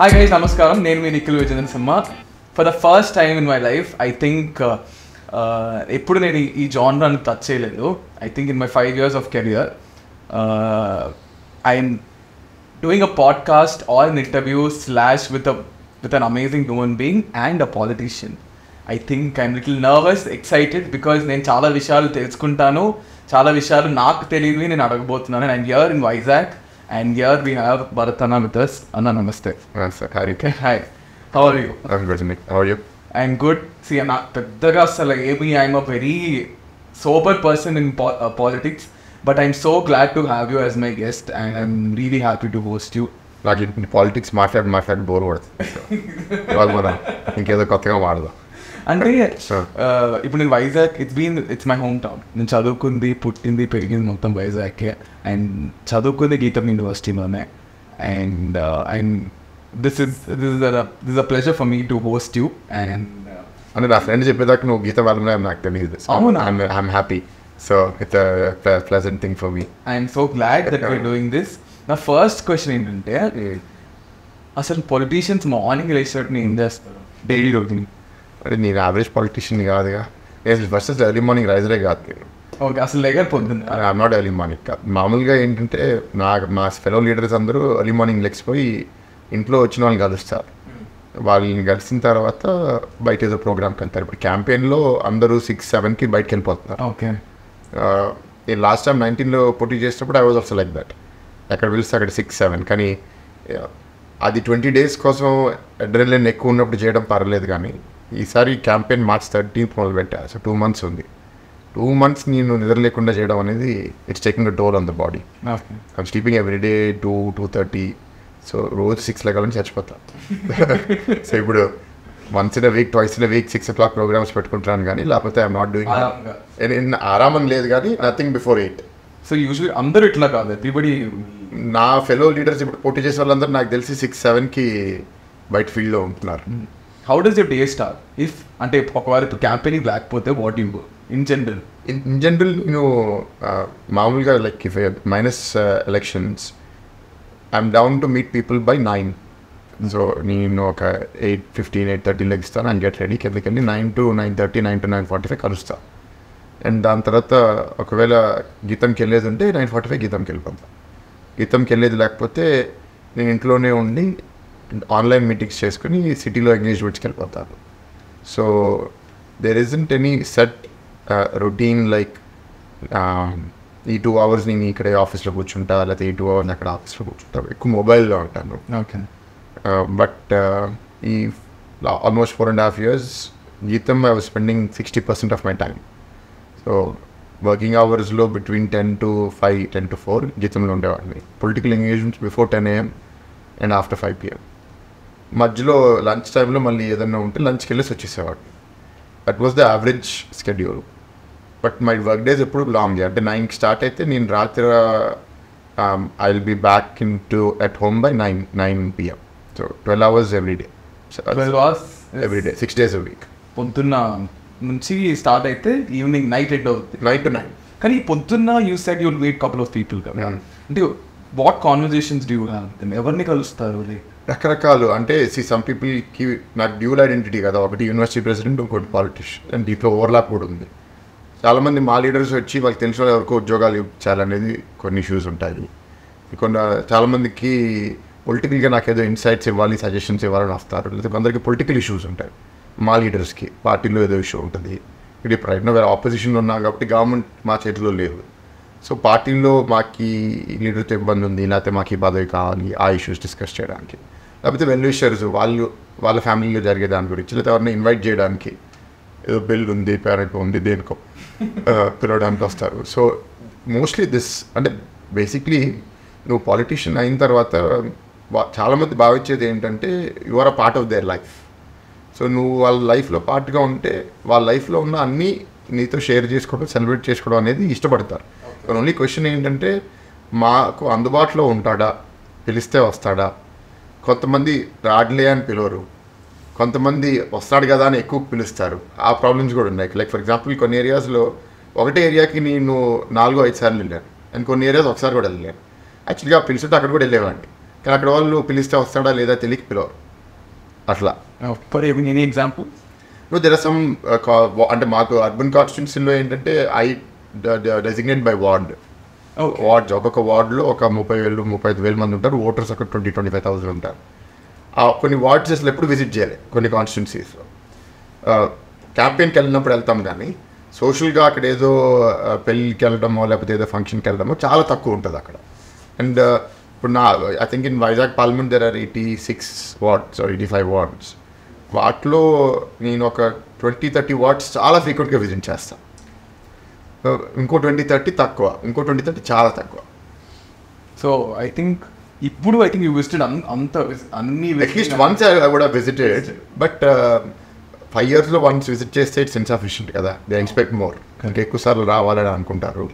Hi guys, Namaskaram. Nenu mee Nikhil Vijayendran Simha. For the first time in my life, I think eppudu nenu ee genre ni touch cheyaledu. I think in my 5 years of career, I'm doing a podcast or an interview / with an amazing human being and a politician. I think I'm little nervous, excited because నేను చాలా విషయాలు తెలుసుకుంటాను, చాలా విషయాలు నాకు తెలియనివి నేను అడగబోతున్నాను. And I'm here in Vizag. And here we have Bharat Anna with us. Anna, namaste. Namaste. Hi. Okay, hi. How are you? I'm good, Nick. How are you? I'm good. See, I'm a very sober person in politics, but I'm so glad to have you as my guest, and I'm really happy to host you. Like in politics, మాట్లాడి bore పడుతుంది. ఇవాళ మనం ఇంకేదో కొత్తగా వాడదాం. అంటే ఇప్పుడు నేను Vizag it's my home town. నేను చదువుకుంది, పుట్టింది, పెరిగింది మొత్తం వైజాగ్కే. అండ్ చదువుకుంది గీతం యూనివర్సిటీలోనే. And this is a pleasure for me to host you. And అంటే నా ఫ్రెండ్ చెప్పేదాకా నువ్వు గీతం వాళ్ళ నాకు తెలియదు. అవునా? I'm happy. So it's a pleasant thing for me. I'm so glad that we're doing this. నా ఫస్ట్ క్వశ్చన్ ఏంటంటే, అసలు పొలిటీషియన్స్ మార్నింగ్ లేచినట్టు ఏం చేస్తారు డైలీ రొటీన్? అంటే నేను యావరేజ్ పొలిటీషియన్ కాదుగా. ఫస్ట్ ఎర్లీ మార్నింగ్ రైజరే కాదు నేను. ఓకే, అసలు లెగర్ పొద్దున్న ఐఎమ్ నాట్ ఎర్లీ మార్నింగ్ కాదు. మామూలుగా ఏంటంటే మా ఫెలో లీడర్స్ అందరూ ఎర్లీ మార్నింగ్ లెక్సిపోయి ఇంట్లో వచ్చిన వాళ్ళని కలుస్తారు. వాళ్ళని కలిసిన తర్వాత బయట ఏదో ప్రోగ్రామ్కి వెళ్తారు. ఇప్పుడు క్యాంపెయిన్లో అందరూ 6-7కి బయటకు వెళ్ళిపోతున్నారు. ఓకే. నేను లాస్ట్ టైం 19లో పోటీ చేసినప్పుడు I was also like that. ఎక్కడ పిలిస్తే అక్కడ 6-7. కానీ అది 20 days కోసం అడ్రినలిన్ ఎక్కువ ఉన్నప్పుడు చేయడం పర్లేదు. కానీ ఈసారి క్యాంపెయిన్ March 13th మొదలుపెట్టా. సో 2 months ఉంది. 2 months నేను నిద్ర లేకుండా చేయడం అనేది it's taking a toll on the body. I'm sleeping every day 2-2:30. So రోజు 6 లెగాలని చచ్చిపోతా. సో ఇప్పుడు once in a week, twice in a week 6 o'clock programmes పెట్టుకుంటాను. కానీ లేకపోతే ఐఎమ్ నాట్ డూయింగ్ ఆరామని లేదు. కానీ నథింగ్ బిఫోర్ 8. సో యూజువల్లీ అందరూ ఇట్లా కాదు, ఎవ్రీబడి. నా ఫెలో లీడర్స్ ఇప్పుడు పోటీ చేసే వాళ్ళందరూ నాకు తెలిసి 6-7కి బయట ఫీల్డ్లో ఉంటున్నారు. How does your day start? If అంటే ఒకవేళ ఇప్పుడు క్యాంపెయినింగ్ లేకపోతే what you in general? In general నేను మామూలుగా like if minus elections I'm down to meet people by 9. So నేను ఒక 8:15, 8:30 లెగిస్తాను and get ready. కిందకెళ్ళి 9 to 9:30, 9 to 9:45 కలుస్తాను. అండ్ దాని తర్వాత ఒకవేళ గీతంకి వెళ్ళేది ఉంటే 9:45 గీతంకి వెళ్ళిపోతాను. గీతంకి వెళ్ళేది లేకపోతే నేను ఇంట్లోనే ఉండి ఆన్లైన్ మీటింగ్స్ చేసుకుని సిటీలో ఎంగేజ్మెంట్స్కి వెళ్ళిపోతాను. So there isn't any set routine like ఈ 2 hours నేను ఇక్కడే ఆఫీస్లో కూర్చుంటా, లేకపోతే ఈ 2 hours అక్కడ ఆఫీస్లో కూర్చుంటా. ఎక్కువ మొబైల్లో ఉంటాను. ఓకే. బట్ ఈ almost 4.5 years GITAM I was spending 60% of my time. So working అవర్స్లో బిట్వీన్ 10 to 5, 10 to 4 గీతంలో ఉండేవాడిని. Political engagements before 10 AM and after 5 PM. మధ్యలో లంచ్ టైంలో మళ్ళీ ఏదన్నా ఉంటే లంచ్కి వెళ్ళేసి వచ్చేసేవాడిని. That was the average schedule. But my work days ఎప్పుడు లాంగ్. అంటే 9కి స్టార్ట్ అయితే నేను రాత్రి I will be back in to at home by 9 PM. So 12 hours every day. 12 hours every day, 6 days a week. పొద్దున్న నుంచి start అయితే evening night end అవుతుంది. 9 to 9. కానీ పొద్దున్న you said you'll meet couple of people కదా. అంటే what conversations do you have? ఎవరిని కలుస్తారు? రకరకాలు. అంటే సమ్ పీపుల్కి నాకు డ్యూల్ ఐడెంటిటీ కదా. ఒకటి యూనివర్సిటీ ప్రెసిడెంట్, ఇంకోటి పాలిటిషియన్. అండ్ దీంట్లో ఓవర్లాప్ కూడా ఉంది. చాలామంది మా లీడర్స్ వచ్చి వాళ్ళకి తెలిసిన వాళ్ళు ఎవరికో ఉద్యోగాలు ఇచ్చారనేది కొన్ని ఇష్యూస్ ఉంటాయి. చాలామందికి పొలిటికల్గా నాకేదో ఇన్సైట్స్ ఇవ్వాలి, సజెషన్స్ ఇవ్వాలని వస్తారు. లేకపోతే అందరికీ పొలిటికల్ ఇష్యూస్ ఉంటాయి. మా లీడర్స్కి పార్టీలో ఏదో ఇష్యూ ఉంటుంది. ఇది ఇప్పుడు వేరే ఆపోజిషన్లో ఉన్నా కాబట్టి గవర్నమెంట్ మా చేతిలో లేదు. సో పార్టీలో మాకు లీడర్తో ఇబ్బంది ఉంది, లేకపోతే మాకు ఈ పదవి కావాలి, ఆ ఇష్యూస్ డిస్కస్ చేయడానికి. లేకపోతే వెల్ విషర్స్ వాళ్ళ ఫ్యామిలీలో జరిగే దాని గురించి, లేకపోతే ఎవరిని ఇన్వైట్ చేయడానికి, ఏదో బిల్ ఉంది, పేరెంట్ ఉంది, దేనికో పిలవడానికి వస్తారు. So mostly this. అంటే బేసిక్లీ నువ్వు పాలిటీషియన్ అయిన తర్వాత చాలామంది భావించేది ఏంటంటే you are a part of their life. So నువ్వు వాళ్ళ లైఫ్లో పార్ట్గా ఉంటే వాళ్ళ లైఫ్లో ఉన్న అన్నీ నీతో షేర్ చేసుకోవడం, సెలబ్రేట్ చేసుకోవడం అనేది ఇష్టపడతారు. ఓన్లీ క్వశ్చన్ ఏంటంటే మాకు అందుబాటులో ఉంటాడా, పిలిస్తే వస్తాడా. కొంతమంది రాడ్లే అని పిలవరు, కొంతమంది వస్తాడు కదా అని ఎక్కువ పిలుస్తారు. ఆ ప్రాబ్లమ్స్ కూడా ఉన్నాయి. లైక్ ఫర్ ఎగ్జాంపుల్ కొన్ని ఏరియాస్లో ఒకటే ఏరియాకి నేను 4-5 సార్లు వెళ్ళాను. అండ్ కొన్ని ఏరియాస్ ఒకసారి కూడా వెళ్ళాను. యాక్చువల్గా పిలిచితే అక్కడ కూడా వెళ్ళేవాడిని. కానీ అక్కడ వాళ్ళు పిలిస్తే వస్తాడా లేదా తెలియక పిలవరు అట్లా. For any example there are some అంటే మాకు అర్బన్ కాన్స్టిట్యున్సీలో ఏంటంటే డెసిగ్నేట్ బై వార్డ్. వార్డ్స్ ఒక్కొక్క వార్డులో ఒక 30,000-35,000 మంది ఉంటారు. ఓటర్స్ ఒక 20,000-25,000 ఉంటారు. కొన్ని వార్డ్స్ అసలు ఎప్పుడు విజిట్ చేయాలి కొన్ని కాన్స్టిట్యున్సీస్లో. క్యాంపెయిన్కి వెళ్ళినప్పుడు వెళ్తాం, కానీ సోషల్గా అక్కడ ఏదో పెళ్ళికి వెళ్ళడమో లేకపోతే ఏదో ఫంక్షన్కి వెళ్ళడమో చాలా తక్కువ ఉంటుంది అక్కడ. అండ్ ఇప్పుడు I think in Vizag parliament there are 86 wards or 85 wards. వాటిలో నేను ఒక 20-30 వార్డ్స్ చాలా ఫ్రీక్వెంట్గా విజిట్ చేస్తాను. ఇంకో 20-30 తక్కువ, ఇంకో 20-30 చాలా తక్కువ. So I think you visited అన్ని at least once I would have visited, but 5 yearsలో వన్స్ విజిట్ చేస్తే ఇట్స్ ఇన్సఫిషియంట్ కదా. దే ఎక్స్పెక్ట్ మోర్, ఇంకా ఎక్కువ సార్లు రావాలని అనుకుంటారు.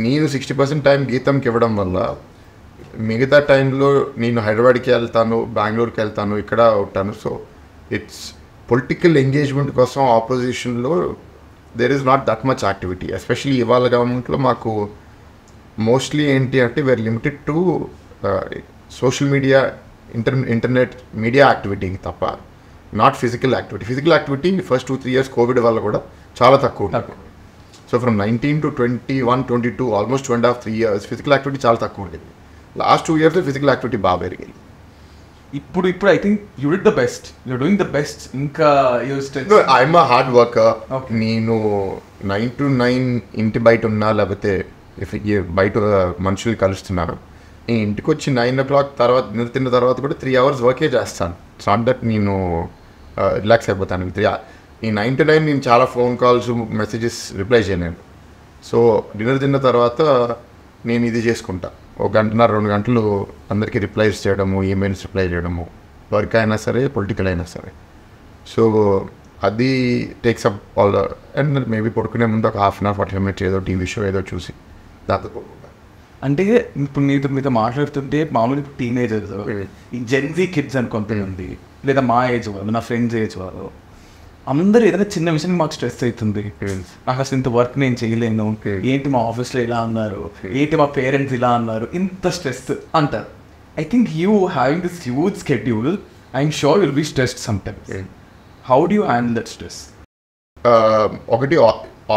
నేను 60% టైం గీతంకి ఇవ్వడం వల్ల మిగతా టైంలో నేను హైదరాబాద్కి వెళ్తాను, బెంగళూరుకి వెళ్తాను, ఇక్కడ ఉంటాను. సో ఇట్స్ పొలిటికల్ ఎంగేజ్మెంట్ కోసం ఆపోజిషన్లో there is not that much activity. Especially ఇవాళ గవర్నమెంట్లో మాకు మోస్ట్లీ ఏంటి అంటే we're limited to social media, internet media activity తప్ప not physical activity. Physical activity first 2-3 years COVID వల్ల కూడా చాలా తక్కువ ఉంటుంది. So from 19 to 21-22 almost 2.5-3 years physical activity చాలా తక్కువ ఉండేది. లాస్ట్ 2 years ఫిజికల్ యాక్టివిటీ బాగా పెరిగింది. ఇప్పుడు I think you did the best, you doing the best. ఇంకా ఐఎమ్ అ హార్డ్ వర్కర్. నేను 9 to 9 ఇంటి బయట ఉన్నా, లేకపోతే బయట మనుషులు కలుస్తున్నాను. నేను ఇంటికి వచ్చి 9 o'clock తర్వాత తిన్న తర్వాత కూడా 3 hours వర్కే చేస్తాను. ఇట్స్ నాట్ దట్ నేను రిలాక్స్ అయిపోతాను. ఈ 9 to 9 నేను చాలా ఫోన్ కాల్స్, మెసేజెస్ రిప్లై చేయలేను. సో డిన్నర్ తిన్న తర్వాత నేను ఇది చేసుకుంటా, 1 గంటన్నర 2 గంటలు అందరికీ రిప్లైస్ చేయడము, ఈమెయిల్స్ రిప్లై చేయడము, వర్క్ అయినా సరే పొలిటికల్ అయినా సరే. సో అది takes up all. And maybe పడుకునే ముందు ఒక 1/2 hour 45 minutes ఏదో టీవీ షో ఏదో చూసి దాంతో. అంటే ఇప్పుడు మీతో మాట్లాడుతుంటే మామూలు టీనేజర్స్, ఈ జెన్జీ కిడ్స్ అని కొంతమంది, లేదా మా ఏజ్ వాళ్ళు, నా ఫ్రెండ్స్ ఏజ్ వాళ్ళు, అందరూ ఏదైనా చిన్న విషయం మాకు స్ట్రెస్ అవుతుంది. నాకు అసలు ఇంత వర్క్ నేను చేయలేను, ఏంటి మా ఆఫీస్లో ఇలా అన్నారు, ఏంటి మా పేరెంట్స్ ఇలా అన్నారు, ఇంత స్ట్రెస్ అంటారు. I think you having this huge schedule, I'm sure will be stressed sometimes. How do you handle that stress? ఒకటి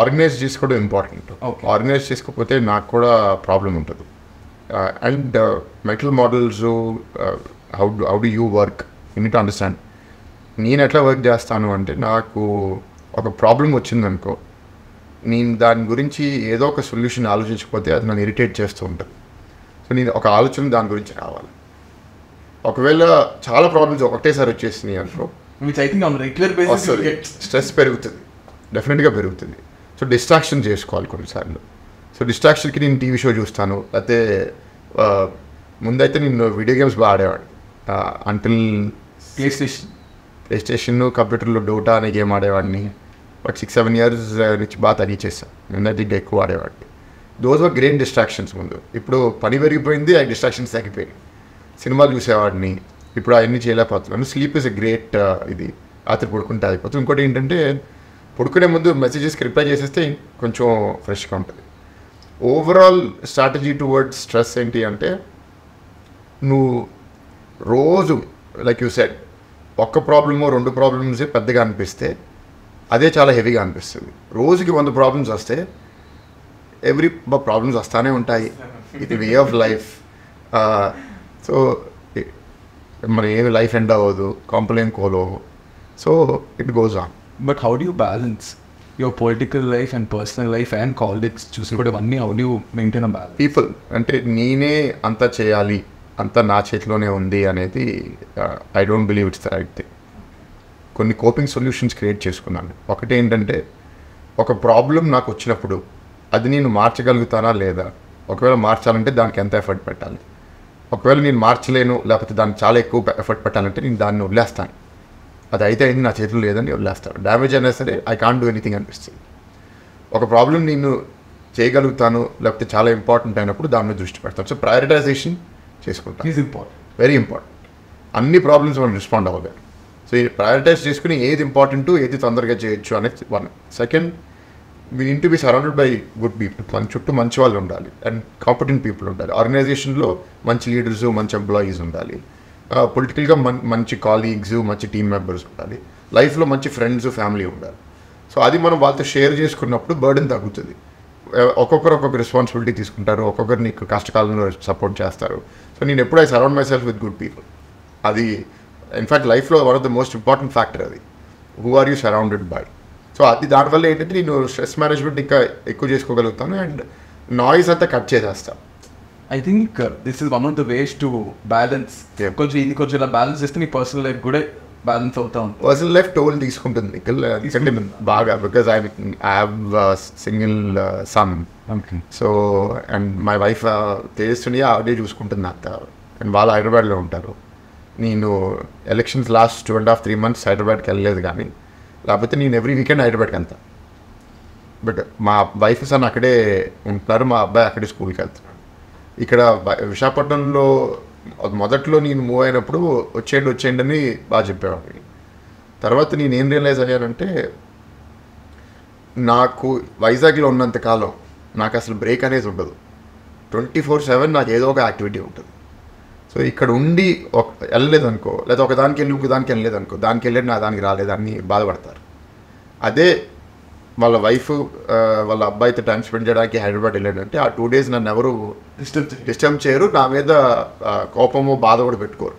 ఆర్గనైజ్ చేసుకోవడం ఇంపార్టెంట్. ఆర్గనైజ్ చేసుకోకపోతే నాకు కూడా ప్రాబ్లం ఉంటుంది. And mental models, how do you work, you need to understand. నేను ఎట్లా work చేస్తాను అంటే, నాకు ఒక ప్రాబ్లం వచ్చిందనుకో, నేను దాని గురించి ఏదో ఒక సొల్యూషన్ ఆలోచించకపోతే అది నన్ను ఇరిటేట్ చేస్తూ ఉంటుంది. సో నేను ఒక ఆలోచన దాని గురించి రావాలి. ఒకవేళ చాలా ప్రాబ్లమ్స్ ఒకటేసారి వచ్చేసినాయి అనుకో, స్ట్రెస్ పెరుగుతుంది, డెఫినెట్గా పెరుగుతుంది. సో డిస్ట్రాక్షన్ చేసుకోవాలి కొన్నిసార్లు. సో డిస్ట్రాక్షన్కి నేను టీవీ షో చూస్తాను, అయితే ముందైతే నేను వీడియో గేమ్స్ బాగా ఆడేవాడిని. అంటిల్ ప్లే స్టేషన్, కంప్యూటర్లో డోటా అనే గేమ్ ఆడేవాడిని. బట్ 6-7 years నుంచి బాగా తగ్గించేస్తాను. ముందైతే ఇంకా ఎక్కువ ఆడేవాడిని. దోస్ వర్ గ్రేట్ డిస్ట్రాక్షన్స్ ముందు. ఇప్పుడు పని పెరిగిపోయింది, ఆ డిస్ట్రాక్షన్స్ తగ్గిపోయింది. సినిమాలు చూసేవాడిని, ఇప్పుడు అవన్నీ చేయలేకపోతున్నాను. స్లీప్ ఇస్ ఎ గ్రేట్ ఇది. రాత్రి పడుకుంటే అయిపోతుంది. ఇంకోటి ఏంటంటే, పడుకునే ముందు మెసేజెస్కి రిప్లై చేసేస్తే కొంచెం ఫ్రెష్గా ఉంటుంది. ఓవరాల్ స్ట్రాటజీ టువర్డ్స్ స్ట్రెస్ ఏంటి అంటే, నువ్వు రోజు లైక్ యూ సెడ్ ఒక్క ప్రాబ్లమో 2 problems పెద్దగా అనిపిస్తే అదే చాలా హెవీగా అనిపిస్తుంది. రోజుకి 100 problems వస్తే ప్రాబ్లమ్స్ వస్తూనే ఉంటాయి. ఇది వే ఆఫ్ లైఫ్. సో మరి ఏమి లైఫ్ ఎండ్ అవ్వదు, కాంప్లైన్ కోలో. So it goes on. But how do you balance your political life and personal life and college చూసుకోవడం అన్నీ? How do you maintain a balance? People అంటే నేనే అంతా చేయాలి, అంతా నా చేతిలోనే ఉంది అనేది I don't believe it's the right thing. కొన్ని కోపింగ్ సొల్యూషన్స్ క్రియేట్ చేసుకున్నాను. ఒకటి ఏంటంటే, ఒక ప్రాబ్లం నాకు వచ్చినప్పుడు అది నేను మార్చగలుగుతానా లేదా, ఒకవేళ మార్చాలంటే దానికి ఎంత ఎఫర్ట్ పెట్టాలి, ఒకవేళ నేను మార్చలేను లేకపోతే దానికి చాలా ఎక్కువ ఎఫర్ట్ పెట్టాలంటే నేను దాన్ని వదిలేస్తాను. అది అయితే అయింది, నా చేతిలో లేదని వదిలేస్తాను. డ్యామేజ్ అయినా సరే ఐ కాంట్ డూ ఎనీథింగ్ అనిపిస్తుంది. ఒక ప్రాబ్లం నేను చేయగలుగుతాను లేకపోతే చాలా ఇంపార్టెంట్ అయినప్పుడు దాని మీద దృష్టి పెడతాను. సో ప్రయారిటైజేషన్ చేసుకుంటాను, వెరీ ఇంపార్టెంట్. అన్ని ప్రాబ్లమ్స్ మనం రెస్పాండ్ అవ్వలేదు. సో ఈ ప్రయారిటైజ్ చేసుకుని ఏది ఇంపార్టెంట్, ఏది తొందరగా చేయొచ్చు అనేది 1. Second, we need to be surrounded by good people. మన చుట్టూ మంచి వాళ్ళు ఉండాలి అండ్ కాంపిటెంట్ పీపుల్ ఉండాలి. ఆర్గనైజేషన్లో మంచి లీడర్స్, మంచి ఎంప్లాయీస్ ఉండాలి. పొలిటికల్గా మంచి కాలీగ్స్, మంచి టీమ్ మెంబర్స్ ఉండాలి. లైఫ్లో మంచి ఫ్రెండ్స్, ఫ్యామిలీ ఉండాలి. సో అది మనం వాళ్ళతో షేర్ చేసుకున్నప్పుడు బర్డెన్ తగ్గుతుంది. ఒక్కొక్కరు ఒక్కొక్క రెస్పాన్సిబిలిటీ తీసుకుంటారు, ఒక్కొక్కరు నీకు కష్టకాలంలో సపోర్ట్ చేస్తారు. సో నేను ఎప్పుడు I surround myself with good people. అది ఇన్ఫ్యాక్ట్ లైఫ్లో one of the most important factor అది. Who are you surrounded by. So అది దానివల్ల ఏంటంటే నేను స్ట్రెస్ మేనేజ్మెంట్ ఇంకా ఎక్కువ చేసుకోగలుగుతాను అండ్ నాయిస్ అంతా కట్ చేసేస్తాను. I think this is one of the ways to balance. కొంచెం ఇది కొంచెం ఇలా బ్యాలెన్స్ చేస్తే నీ పర్సనల్ లైఫ్ కూడా బ్యాలెన్స్ అవుతా ఉంటుంది. పర్సనల్ లైఫ్ టోల్ తీసుకుంటుంది బాగా, because I have single son. So and my wife Tejaswini ఆవిడే చూసుకుంటుంది అంత. అండ్ వాళ్ళు హైదరాబాద్లో ఉంటారు. నేను ఎలక్షన్స్ లాస్ట్ 2.5-3 months హైదరాబాద్కి వెళ్ళలేదు, కానీ లేకపోతే నేను ఎవ్రీ వీకెండ్ హైదరాబాద్కి వెళ్తాను. బట్ మా వైఫ్ సన్ అక్కడే ఉంటున్నారు, మా అబ్బాయి అక్కడే స్కూల్కి వెళ్తున్నాడు. ఇక్కడ విశాఖపట్నంలో మొదట్లో నేను మూవ్ అయినప్పుడు వచ్చేయండి అని బాగా చెప్పేవాడిని. తర్వాత నేను ఏం రియలైజ్ అయ్యానంటే, నాకు వైజాగ్లో ఉన్నంతకాలం నాకు అసలు బ్రేక్ అనేది ఉండదు. 24/7 నాకు ఏదో ఒక యాక్టివిటీ ఉంటుంది. సో ఇక్కడ ఉండి వెళ్ళలేదు అనుకో, లేదా ఒకదానికి వెళ్ళి ఇంకొకదానికి వెళ్ళలేదు అనుకో, దానికి వెళ్ళేది నా దానికి రాలేదని బాధపడతారు. అదే వాళ్ళ వైఫ్ వాళ్ళ అబ్బాయితో టైం స్పెండ్ చేయడానికి హైదరాబాద్ వెళ్ళాడంటే ఆ 2 days నన్ను ఎవరు డిస్టర్బ్ చేయరు, నా మీద కోపము బాధ కూడా పెట్టుకోరు.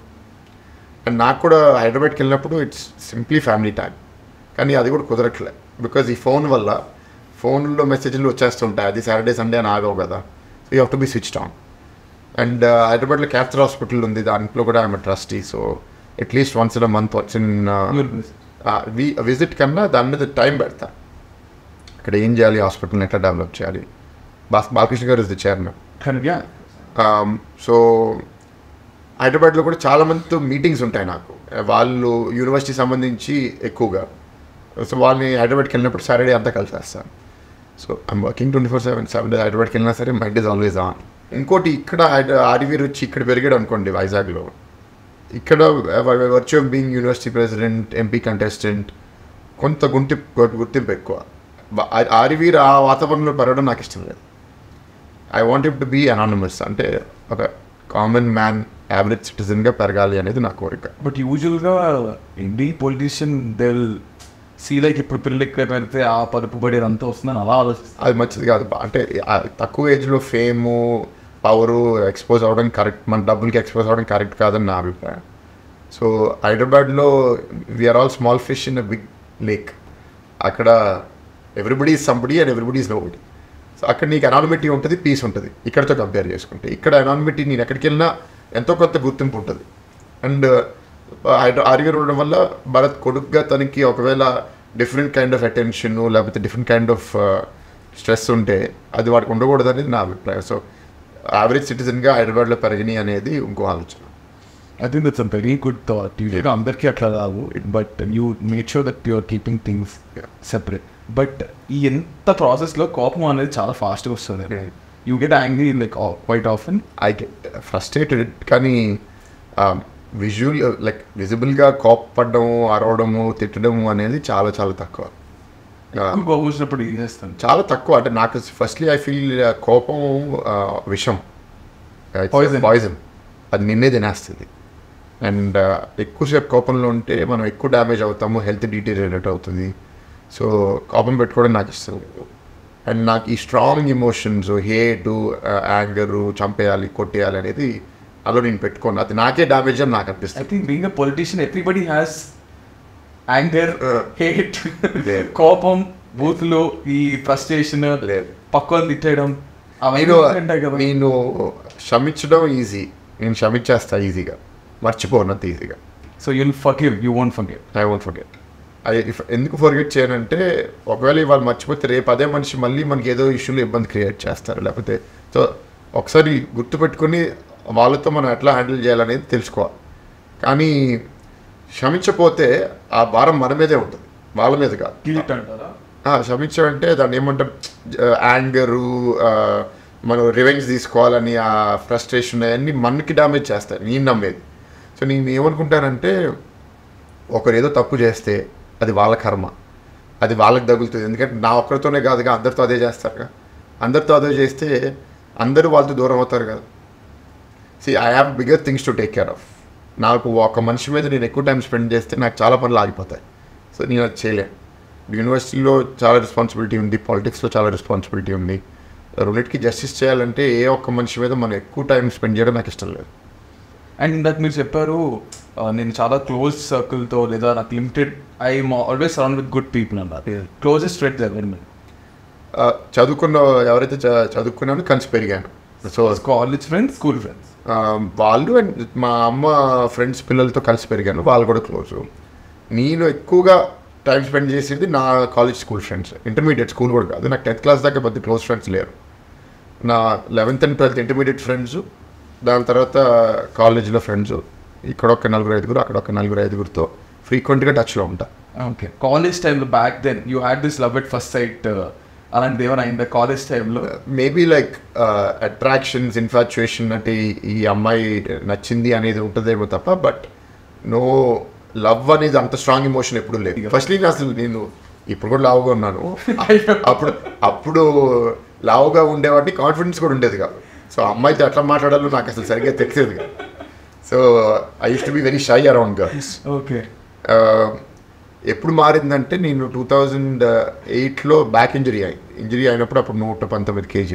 అండ్ నాకు కూడా హైదరాబాద్కి వెళ్ళినప్పుడు ఇట్స్ సింప్లీ ఫ్యామిలీ టైం. కానీ అది కూడా కుదరట్లే, బికాజ్ ఈ ఫోన్లో మెసేజ్లు వచ్చేస్తుంటాయి. అది సాటర్డే సండే అని ఆగవు కదా. So you have to be switched on. And హైదరాబాద్లో క్యాన్సర్ హాస్పిటల్ ఉంది, దాంట్లో కూడా I'm trustee. So at least once in a month visit కన్నా దాని మీద టైం పెడతా. ఇక్కడ ఏం చేయాలి, హాస్పిటల్ని ఎట్లా డెవలప్ చేయాలి. బాలకృష్ణ గారు ఇస్ ది చైర్మన్. సో హైదరాబాద్లో కూడా చాలామందితో మీటింగ్స్ ఉంటాయి నాకు, వాళ్ళు యూనివర్సిటీ సంబంధించి ఎక్కువగా. సో వాళ్ళని హైదరాబాద్కి వెళ్ళినప్పుడు సాటర్డే అంతా కలిసేస్తాను. So I'm working 24/7. సాటర్డే హైదరాబాద్కి వెళ్ళినా సరే మైండ్ ఈజ్ ఆల్వేస్ ఆన్. ఇంకోటి ఇక్కడ ఆర్వీర్ వచ్చి ఇక్కడ పెరిగాడు అనుకోండి వైజాగ్లో, ఇక్కడ virtue of being university president, MP contestant, కొంత గుర్తింపు ఎక్కువ. ఆర్వీర్ ఆ వాతావరణంలో పెరగడం నాకు ఇష్టం లేదు. I want it to be anonymous, అంటే ఒక కామన్ మ్యాన్, యావరేజ్ సిటిజన్గా పెరగాలి అనేది నా కోరిక. బట్ యూజువల్గా indie politician they will see like ఇప్పుడు పిల్లలకి పెడితే ఆ పరుపు పడి అంతా వస్తుందని అలా ఆలోచిస్తుంది. అది మంచిది కాదు. అంటే తక్కువ ఏజ్లో ఫేము, పవరు ఎక్స్పోజ్ అవ్వడం కరెక్ట్, మన డబ్బులకి ఎక్స్పోజ్ అవ్వడం కరెక్ట్ కాదని నా అభిప్రాయం. సో హైదరాబాద్లో we're all small fish in a big lake. అక్కడ everybody is somebody and everybody is nobody. So అక్కడ నీకు అనానిమిటీ ఉంటుంది, పీస్ ఉంటుంది. ఇక్కడతో కంపేర్ చేసుకుంటే ఇక్కడ అనానిమిటీ, నేను ఎక్కడికి వెళ్ళినా ఎంతో కొంత గుర్తింపు ఉంటుంది. అండ్ ఆర్వీర్ ఉండడం వల్ల భరత్ కొడుకుగా తనకి ఒకవేళ డిఫరెంట్ కైండ్ ఆఫ్ అటెన్షన్ లేకపోతే డిఫరెంట్ కైండ్ ఆఫ్ స్ట్రెస్ ఉంటే అది వాడికి ఉండకూడదు అనేది నా అభిప్రాయం. సో యావరేజ్ సిటిజన్గా హైదరాబాద్లో పెరిగినాయి అనేది ఇంకో ఆలోచన. I think that's a very good thought. You అందరికీ అట్లా రావు, but you make sure that you're keeping things separate. But ఈ ఎంత ప్రాసెస్లో కోపం అనేది చాలా ఫాస్ట్గా వస్తుంది. You get angry like quite often. I get frustrated, కానీ విజిబుల్గా కోపపడము, అరవడము, తిట్టడము అనేది చాలా చాలా తక్కువ. కోపం వచ్చినప్పుడు ఏం చేస్తాను చాలా తక్కువ. అంటే నాకు ఫస్ట్లీ ఐ ఫీల్ కోపం విషం, పాయిజన్, అది నిన్నే తినేస్తుంది. అండ్ ఎక్కువసేపు కోపంలో ఉంటే మనం ఎక్కువ డ్యామేజ్ అవుతాము, హెల్త్ డీటీరియరేట్ అవుతుంది. సో కోపం పెట్టుకోవడం నాకు ఇష్టం లేదు. అండ్ నాకు ఈ స్ట్రాంగ్ ఎమోషన్స్, హేటు, యాంగరు, చంపేయాలి, కొట్టేయాలి అనేది అలా నేను పెట్టుకోను. అది నాకే డ్యామేజ్ అని నాకు అనిపిస్తుంది. I think being a politician everybody has anger, hate, కోపం, బూతులు, ఈ ఫ్రస్ట్రేషన్, పక్కన తిట్టేయడం. నేను క్షమించడం ఈజీ, నేను క్షమించేస్తా ఈజీగా, మర్చిపోనంత ఈజీగా. So you'll forgive, you won't forget. I won't forget. ఎందుకు ఫర్గెట్ చేయనంటే ఒకవేళ ఇవాళ మర్చిపోతే రేపు అదే మనిషి మళ్ళీ మనకి ఏదో ఇష్యూలో ఇబ్బంది క్రియేట్ చేస్తారు. లేకపోతే సో ఒకసారి గుర్తుపెట్టుకుని వాళ్ళతో మనం ఎట్లా హ్యాండిల్ చేయాలనేది తెలుసుకోవాలి. కానీ క్షమించకపోతే ఆ భారం మన మీదే ఉంటుంది, వాళ్ళ మీద కాదు. క్షమించామంటే దాన్ని ఏమంటారు, యాంగరు, మనం రివెంజ్ తీసుకోవాలని ఆ ఫ్రస్ట్రేషన్ అవన్నీ మనకి డ్యామేజ్ చేస్తాయి, నేను నమ్మేది. సో నేను ఏమనుకుంటానంటే ఒకరు ఏదో తప్పు చేస్తే అది వాళ్ళ కర్మ, అది వాళ్ళకి తగులుతుంది. ఎందుకంటే నా ఒక్కరితోనే కాదుగా, అందరితో అదే చేస్తారుగా. అందరితో అదే చేస్తే అందరూ వాళ్ళతో దూరం అవుతారు కదా. I have bigger things to take care of. నాకు ఒక మనిషి మీద నేను ఎక్కువ టైం స్పెండ్ చేస్తే నాకు చాలా పనులు ఆగిపోతాయి. సో నేను అది చేయలేను. యూనివర్సిటీలో చాలా రెస్పాన్సిబిలిటీ ఉంది, పాలిటిక్స్లో చాలా రెస్పాన్సిబిలిటీ ఉంది. రెండింటికి జస్టిస్ చేయాలంటే ఏ ఒక్క మనిషి మీద మనం ఎక్కువ టైం స్పెండ్ చేయడం నాకు ఇష్టం లేదు. అండ్ ఇందాక మీరు చెప్పారు నేను చాలా క్లోజ్ సర్కిల్తో లేదా నాకు limited always surround with good people అన్నారు. క్లోజెస్ట్ ఫ్రెండ్స్ ఎవరు? చదువుకున్న ఎవరైతే చదువుకున్నానో కలిసి పెరిగాను. So college friends, school friends, వాళ్ళు అండ్ మా అమ్మ ఫ్రెండ్స్ పిల్లలతో కలిసి పెరిగాను, వాళ్ళు కూడా క్లోజు. నేను ఎక్కువగా టైం స్పెండ్ చేసేది నా college school friends. Intermediate school కూడా కాదు, నాకు 10th క్లాస్ దాకా పెద్ద క్లోజ్ ఫ్రెండ్స్ లేరు. నా 11th and 12th intermediate friends, దాని తర్వాత కాలేజ్లో ఫ్రెండ్స్, ఇక్కడ ఒక 4-5, అక్కడ ఒక 4-5తో ఫ్రీక్వెంట్గా టచ్లో ఉంటా. ఓకే. కాలేజ్ టైంలో back then you had this love at first sight అలాంటిది ఏమైనా అయిందా కాలేజ్ టైంలో? మేబీ లైక్ అట్రాక్షన్స్, ఇన్ఫాచ్యుయేషన్, అంటే ఈ అమ్మాయి నచ్చింది అనేది ఉంటుందేమో తప్ప, బట్ నో లవ్ అనేది అంత స్ట్రాంగ్ ఎమోషన్ ఎప్పుడు లేదు. ఫస్ట్లీ అసలు నేను ఇప్పుడు కూడా లావుగా ఉన్నాను, అప్పుడు లావుగా ఉండేవాడిని, కాన్ఫిడెన్స్ కూడా ఉండేది కాదు. సో అమ్మాయితో ఎట్లా మాట్లాడాలో నాకు అసలు సరిగ్గా తెలిసేది కాదు. So I use to be very shy around girls. Okay. ఎప్పుడు మారిందంటే నేను 2008లో బ్యాక్ ఇంజరీ అయినప్పుడు అప్పుడు 119 kg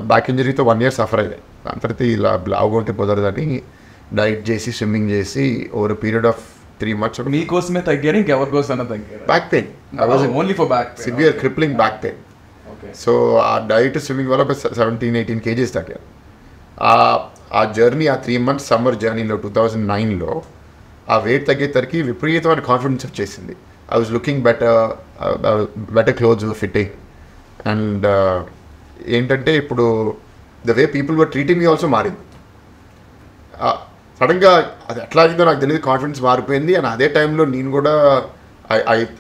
బ్యాక్ ఇంజరీతో 1 year సఫర్ అయ్యాయి. దాని తర్వాత ఇలా లావుగా ఉంటే కుదరదని డైట్ చేసి స్విమ్మింగ్ చేసి ఓవర్ పీరియడ్ ఆఫ్ 3 months మీకోసమే తగ్గారు, ఇంకెవరి కోసం తగ్గారు? Back pain, only for back severe crippling back pain. So ఆ డైట్ స్విమ్మింగ్ వల్ల ఒక 17-18 kgs తగ్గారు. ఆ జర్నీ, ఆ 3 months సమ్మర్ జర్నీలో 2009లో ఆ వెయిట్ తగ్గేసరికి విపరీతమైన కాన్ఫిడెన్స్ వచ్చేసింది. I was looking better clothes fitting. And ఏంటంటే ఇప్పుడు the way people were treating me also మారింది. సడన్గా అది ఎట్లా అయిందో నాకు తెలియదు, కాన్ఫిడెన్స్ మారిపోయింది. అండ్ అదే టైంలో నేను కూడా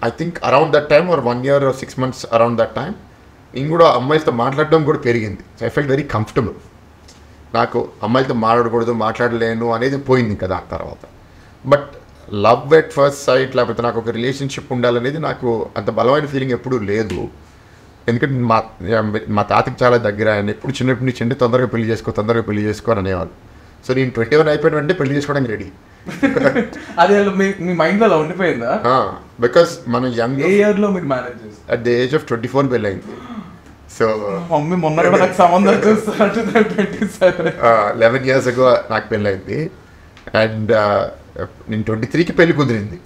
I think around that time or 1 year or 6 months around that time నేను కూడా అమ్మాయిలతో మాట్లాడడం కూడా పెరిగింది. So I felt very comfortable. నాకు అమ్మాయిలతో మాట్లాడకూడదు, మాట్లాడలేను అనేది పోయింది కదా ఆ తర్వాత. But love at first sight లేకపోతే నాకు ఒక రిలేషన్షిప్ ఉండాలనేది నాకు అంత బలమైన ఫీలింగ్ ఎప్పుడూ లేదు. ఎందుకంటే మా తాతకి చాలా దగ్గర, ఆయన ఎప్పుడు చిన్నప్పటి నుంచి అంటే తొందరగా పెళ్లి చేసుకో అని అనేవాళ్ళు. సో నేను 21 అయిపోయిన అంటే పెళ్లి చేసుకోవడానికి రెడీ. అదే మీ మైండ్లో అలా ఉండిపోయిందా? బికాస్ మనం యంగ్, ఏ ఇయర్లో మీకు మ్యారేజ్ చేస్తారు? అట్ ద ఏజ్ ఆఫ్ 24 పెళ్ళి అయింది. సో మమ్మీ మొన్న కూడా నాకు సంబంధం చూస్తారు. 11 years ago నాకు పెళ్ళి అయింది. అండ్ నేను 23కి పెళ్లి కుదిరింది.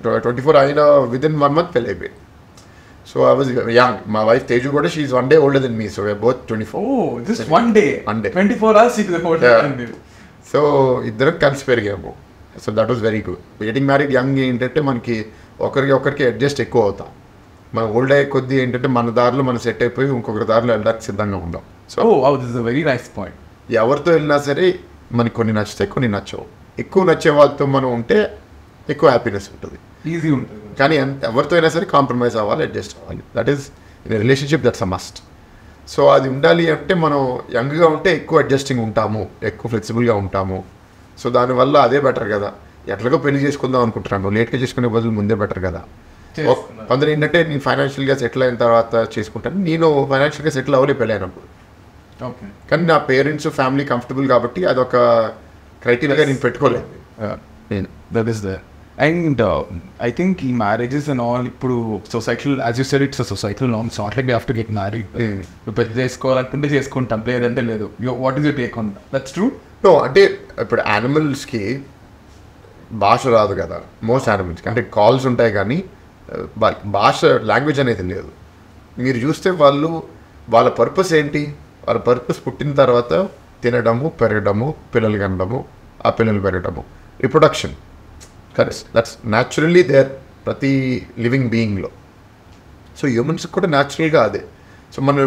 24 అయిన విదిన్ 1 month పెళ్ళి అయిపోయింది. So I was young. మా వైఫ్ తేజు కూడా she is 1 day older than me. So we're both 24. Oh, just 1 day. 24 hours she is older than you. So ఇద్దరం కలిసి పెరిగాము. So that was very good. Getting married young ఏంటంటే మనకి ఒకరికి adjust ఎక్కువ అవుతాం. మన ఓల్డ్ అయ్యే కొద్దీ ఏంటంటే మన దారిలో మనం సెట్ అయిపోయి ఇంకొకరి దారిలో వెళ్ళడానికి సిద్ధంగా ఉందాం. So this is a very nice point. ఎవరితో వెళ్ళినా సరే మనకి కొన్ని నచ్చుతాయి, కొన్ని నచ్చవు. ఎక్కువ నచ్చే వాళ్ళతో మనం ఉంటే ఎక్కువ హ్యాపీనెస్ ఉంటుంది, ఈజీ ఉంటుంది. కానీ ఎవరితో అయినా సరే కాంప్రమైజ్ అవ్వాలి, అడ్జస్ట్ అవ్వాలి. That is in relationship that's a must. So అది ఉండాలి అంటే మనం యంగ్గా ఉంటే ఎక్కువ అడ్జస్టింగ్ ఉంటాము, ఎక్కువ ఫ్లెక్సిబుల్గా ఉంటాము. సో దానివల్ల అదే బెటర్ కదా. ఎట్లాగో పెళ్లి చేసుకుందాం అనుకుంటున్నాను, లేట్గా చేసుకునే బదులు ముందే బెటర్ కదా. కొందరు ఏంటంటే నేను ఫైనాన్షియల్గా సెటిల్ అయిన తర్వాత చేసుకుంటాను. నేను ఫైనాన్షియల్గా సెటిల్ అవ్వలే పెళ్ళి అయినప్పుడు. కానీ నా పేరెంట్స్ ఫ్యామిలీ కంఫర్టబుల్ కాబట్టి అదొక క్రైటీరియాగా నేను పెట్టుకోలేదు. That is there. And I think ఈ మ్యారేజెస్ అండ్ ఆల్ ఇప్పుడు societal, as you said, it's societal norms. Not like we have to get married. నువ్వు పెద్ద చేసుకోవాలనుకుంటే చేసుకుంటాం, లేదంటే లేదు. What is your take on that's true? No, అంటే ఇప్పుడు యానిమల్స్కి భాష రాదు కదా. మోస్ట్ యానిమల్స్కి అంటే కాల్స్ ఉంటాయి కానీ భాష, లాంగ్వేజ్ అనేది లేదు. మీరు చూస్తే వాళ్ళ పర్పస్ ఏంటి? వాళ్ళ పర్పస్ పుట్టిన తర్వాత తినడము, పెరగడము, పిల్లలు కనడము, ఆ పిల్లలు పెరగడము, reproduction. Correct, that's naturally there ప్రతి లివింగ్ బీయింగ్లో. సో హ్యూమన్స్కి కూడా న్యాచురల్గా అదే. సో మనం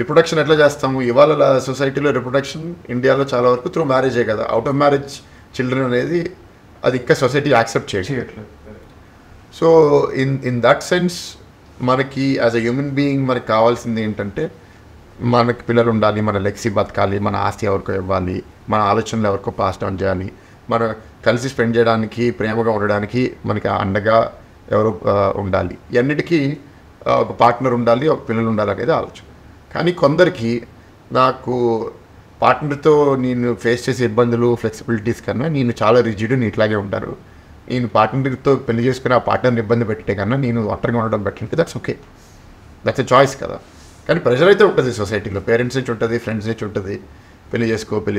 రిప్రొడక్షన్ ఎట్లా చేస్తాము? ఇవాళ సొసైటీలో రిప్రొడక్షన్ ఇండియాలో చాలా వరకు త్రూ మ్యారేజే కదా. అవుట్ ఆఫ్ మ్యారేజ్ చిల్డ్రన్ అనేది అది ఇంకా సొసైటీ యాక్సెప్ట్ చేయట్లేదు. సో ఇన్ దట్ సెన్స్ మనకి యాజ్ అ హ్యూమన్ బీయింగ్ మనకి కావాల్సింది ఏంటంటే మనకి పిల్లలు ఉండాలి, మన లెక్సీ బతకాలి, మన ఆస్తి ఎవరికో ఇవ్వాలి, మన ఆలోచనలు ఎవరికో పాస్ ఆన్ చేయాలి, మన కలిసి స్పెండ్ చేయడానికి, ప్రేమగా ఉండడానికి మనకి అండగా ఎవరు ఉండాలి, ఇవన్నిటికీ ఒక పార్ట్నర్ ఉండాలి, ఒక పిల్లలు ఉండాలి అనేది ఆలోచన. కానీ కొందరికి నాకు పార్ట్నర్తో నేను ఫేస్ చేసే ఇబ్బందులు ఫ్లెక్సిబిలిటీస్ కన్నా నేను చాలా రిజిడ్, నేను ఇట్లాగే ఉంటారు, నేను పార్ట్నర్తో పెళ్లి చేసుకుని ఆ పార్ట్నర్ని ఇబ్బంది పెట్టే కన్నా నేను ఒంటరిగా ఉండడం బెటర్ అంటే that's okay, that's a choice కదా. కానీ ప్రెషర్ అయితే ఉంటుంది సొసైటీలో, పేరెంట్స్ నుంచి ఉంటుంది, ఫ్రెండ్స్ నుంచి ఉంటుంది, పెళ్లి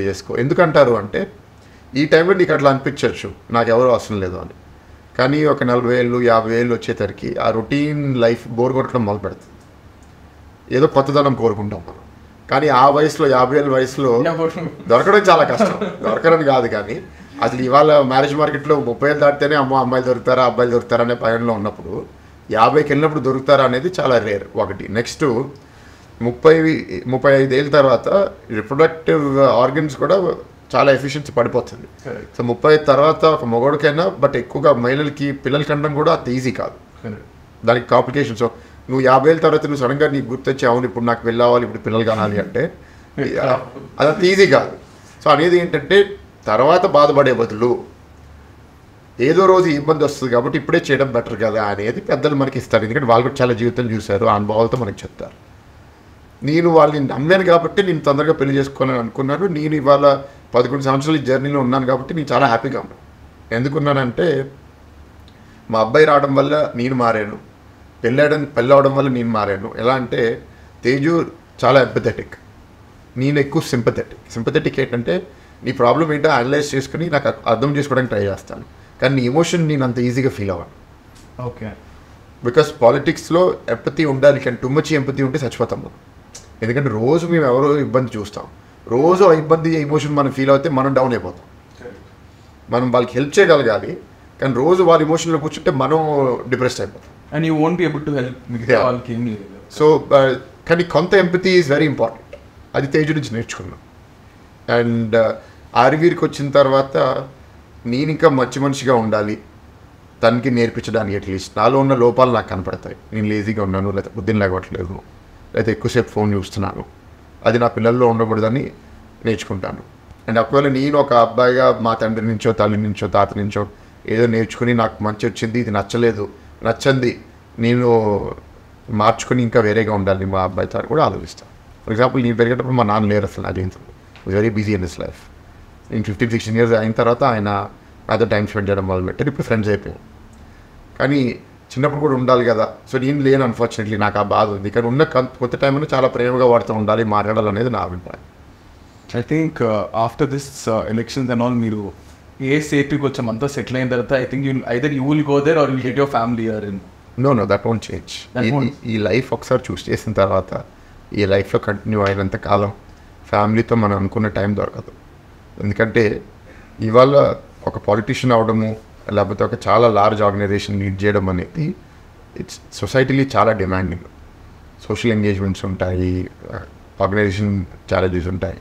చేసుకో. ఎందుకంటారు అంటే ఈ టైంలో నీకు అట్లా అనిపించవచ్చు నాకు ఎవరు అవసరం లేదు అని. కానీ ఒక 40,000 50,000 వచ్చేసరికి ఆ రొటీన్ లైఫ్ బోర్ కొట్టడం మొదలు పెడుతుంది. ఏదో కొత్తదనం కోరుకుంటాం మనం. కానీ ఆ వయసులో 50,000 వయసులో దొరకడం చాలా కష్టం. దొరకడం కాదు కానీ అసలు ఇవాళ మ్యారేజ్ మార్కెట్లో 30,000 దాటితేనే అమ్మాయిలు దొరుకుతారా అబ్బాయిలు దొరుకుతారా అనే భయంలో ఉన్నప్పుడు 50కి వెళ్ళినప్పుడు దొరుకుతారా అనేది చాలా రేర్ ఒకటి. నెక్స్ట్ 35 ఏళ్ళ తర్వాత రిప్రొడక్టివ్ ఆర్గన్స్ కూడా చాలా ఎఫిషియన్సీ పడిపోతుంది. సో 35 తర్వాత ఒక మగోడికైనా, బట్ ఎక్కువగా మహిళలకి పిల్లలు కనడం కూడా అంత ఈజీ కాదు, దానికి కాంప్లికేషన్స్. సో నువ్వు 50 ఏళ్ళ తర్వాత నువ్వు సడన్గా నీకు గుర్తొచ్చి అవును ఇప్పుడు నాకు వెళ్ళావాలి ఇప్పుడు పిల్లలు కావాలి అంటే అదంత ఈజీ కాదు. సో అనేది ఏంటంటే తర్వాత బాధపడే బదులు ఏదో రోజు ఇబ్బంది వస్తుంది కాబట్టి ఇప్పుడే చేయడం బెటర్ కదా అనేది పెద్దలు మనకి ఇస్తారు. ఎందుకంటే వాళ్ళు కూడా చాలా జీవితం చూశారు, ఆ అనుభవాలతో మనకి చెప్తారు. నేను వాళ్ళని నమ్మాను కాబట్టి నేను తొందరగా పెళ్లి చేసుకోవాలని అనుకున్నాను. నేను ఇవాళ 11 సంవత్సరాలు ఈ జర్నీలో ఉన్నాను కాబట్టి నేను చాలా హ్యాపీగా ఉన్నాను. ఎందుకున్నానంటే మా అబ్బాయి రావడం వల్ల నేను మారాను, పెళ్ళి అవడం వల్ల నేను మారాను. ఎలా అంటే తేజు చాలా ఎంపథెటిక్, నేను ఎక్కువ సింపథెటిక్ ఏంటంటే నీ ప్రాబ్లం ఏంటో అనలైజ్ చేసుకుని నాకు అర్థం చేసుకోవడానికి ట్రై చేస్తాను, కానీ నీ ఎమోషన్ నేను అంత ఈజీగా ఫీల్ అవ్వను. ఓకే, బికాస్ పాలిటిక్స్లో ఎంపతి ఉండాలి, కానీ టూ మచ్ ఎంపతి ఉంటే చచ్చిపోతాం మనం. ఎందుకంటే రోజు మేము ఎవరో ఇబ్బంది చూస్తాం, రోజు ఆ ఇబ్బంది ఎమోషన్ మనం ఫీల్ అవుతే మనం డౌన్ అయిపోతాం. మనం వాళ్ళకి హెల్ప్ చేయగలగాలి, కానీ రోజు వాళ్ళ ఎమోషన్లో కూర్చుంటే మనం డిప్రెస్డ్ అయిపోతాం. And you won't be able to help మిగతా వాళ్ళకి. సో కానీ కొంత ఎంపతి ఈజ్ వెరీ ఇంపార్టెంట్, అది తేజు నుంచి నేర్చుకున్నాం. అండ్ ఆర్వీర్కి వచ్చిన తర్వాత నేను ఇంకా మంచి మనిషిగా ఉండాలి, తనకి నేర్పించడానికి అట్లీస్ట్ నాలో ఉన్న లోపాలు నాకు కనపడతాయి. నేను లేజీగా ఉన్నాను, లేకపోతే బుద్ధిని లేకపోవట్లేదు, లేకపోతే ఎక్కువసేపు ఫోన్ చూస్తున్నాను, అది నా పిల్లల్లో ఉండకూడదని నేర్చుకుంటాను. అండ్ ఒకవేళ నేను ఒక అబ్బాయిగా మా తండ్రి నుంచో తల్లి నుంచో తాత నుంచో ఏదో నేర్చుకుని నాకు మంచి వచ్చింది, ఇది నచ్చంది నేను మార్చుకొని ఇంకా వేరేగా ఉండాలి మా అబ్బాయితో కూడా ఆలోచిస్తాను. ఫర్ ఎగ్జాంపుల్ నేను పెరిగేటప్పుడు మా నాన్న లేరు అసలు, నా జీవితంలో very busy in this life. నేను 15-16 years అయిన తర్వాత ఆయన నాతో టైం స్పెండ్ చేయడం మొదలుపెట్టారు, ఇప్పుడు ఫ్రెండ్స్ అయిపోయాం. కానీ చిన్నప్పుడు కూడా ఉండాలి కదా, సో నేను లేను అన్ఫార్చునేట్లీ, నాకు ఆ బాధ ఉంది. కానీ ఉన్న కొత్త టైంలో చాలా ప్రేమగా వాడుతూ ఉండాలి, మాట్లాడాలనేది నా అభిప్రాయం. I think after this elections and all మీరు ఏ స్టేట్కి కొంచెం అంతా సెటిల్ అయిన తర్వాత I think either you will go there or will get your family here in. No that won't change. ఈ లైఫ్ ఒకసారి చూస్ చేసిన తర్వాత ఈ లైఫ్లో కంటిన్యూ అయినంత కాలం ఫ్యామిలీతో మనం అనుకున్న టైం దొరకదు. ఎందుకంటే ఇవాళ ఒక పాలిటీషియన్ అవడము లేకపోతే ఒక చాలా లార్జ్ ఆర్గనైజేషన్ లీడ్ చేయడం అనేది ఇట్స్ సొసైటీలీ చాలా డిమాండింగ్. సోషల్ ఎంగేజ్మెంట్స్ ఉంటాయి, ఆర్గనైజేషన్ ఛాలెంజెస్ ఉంటాయి.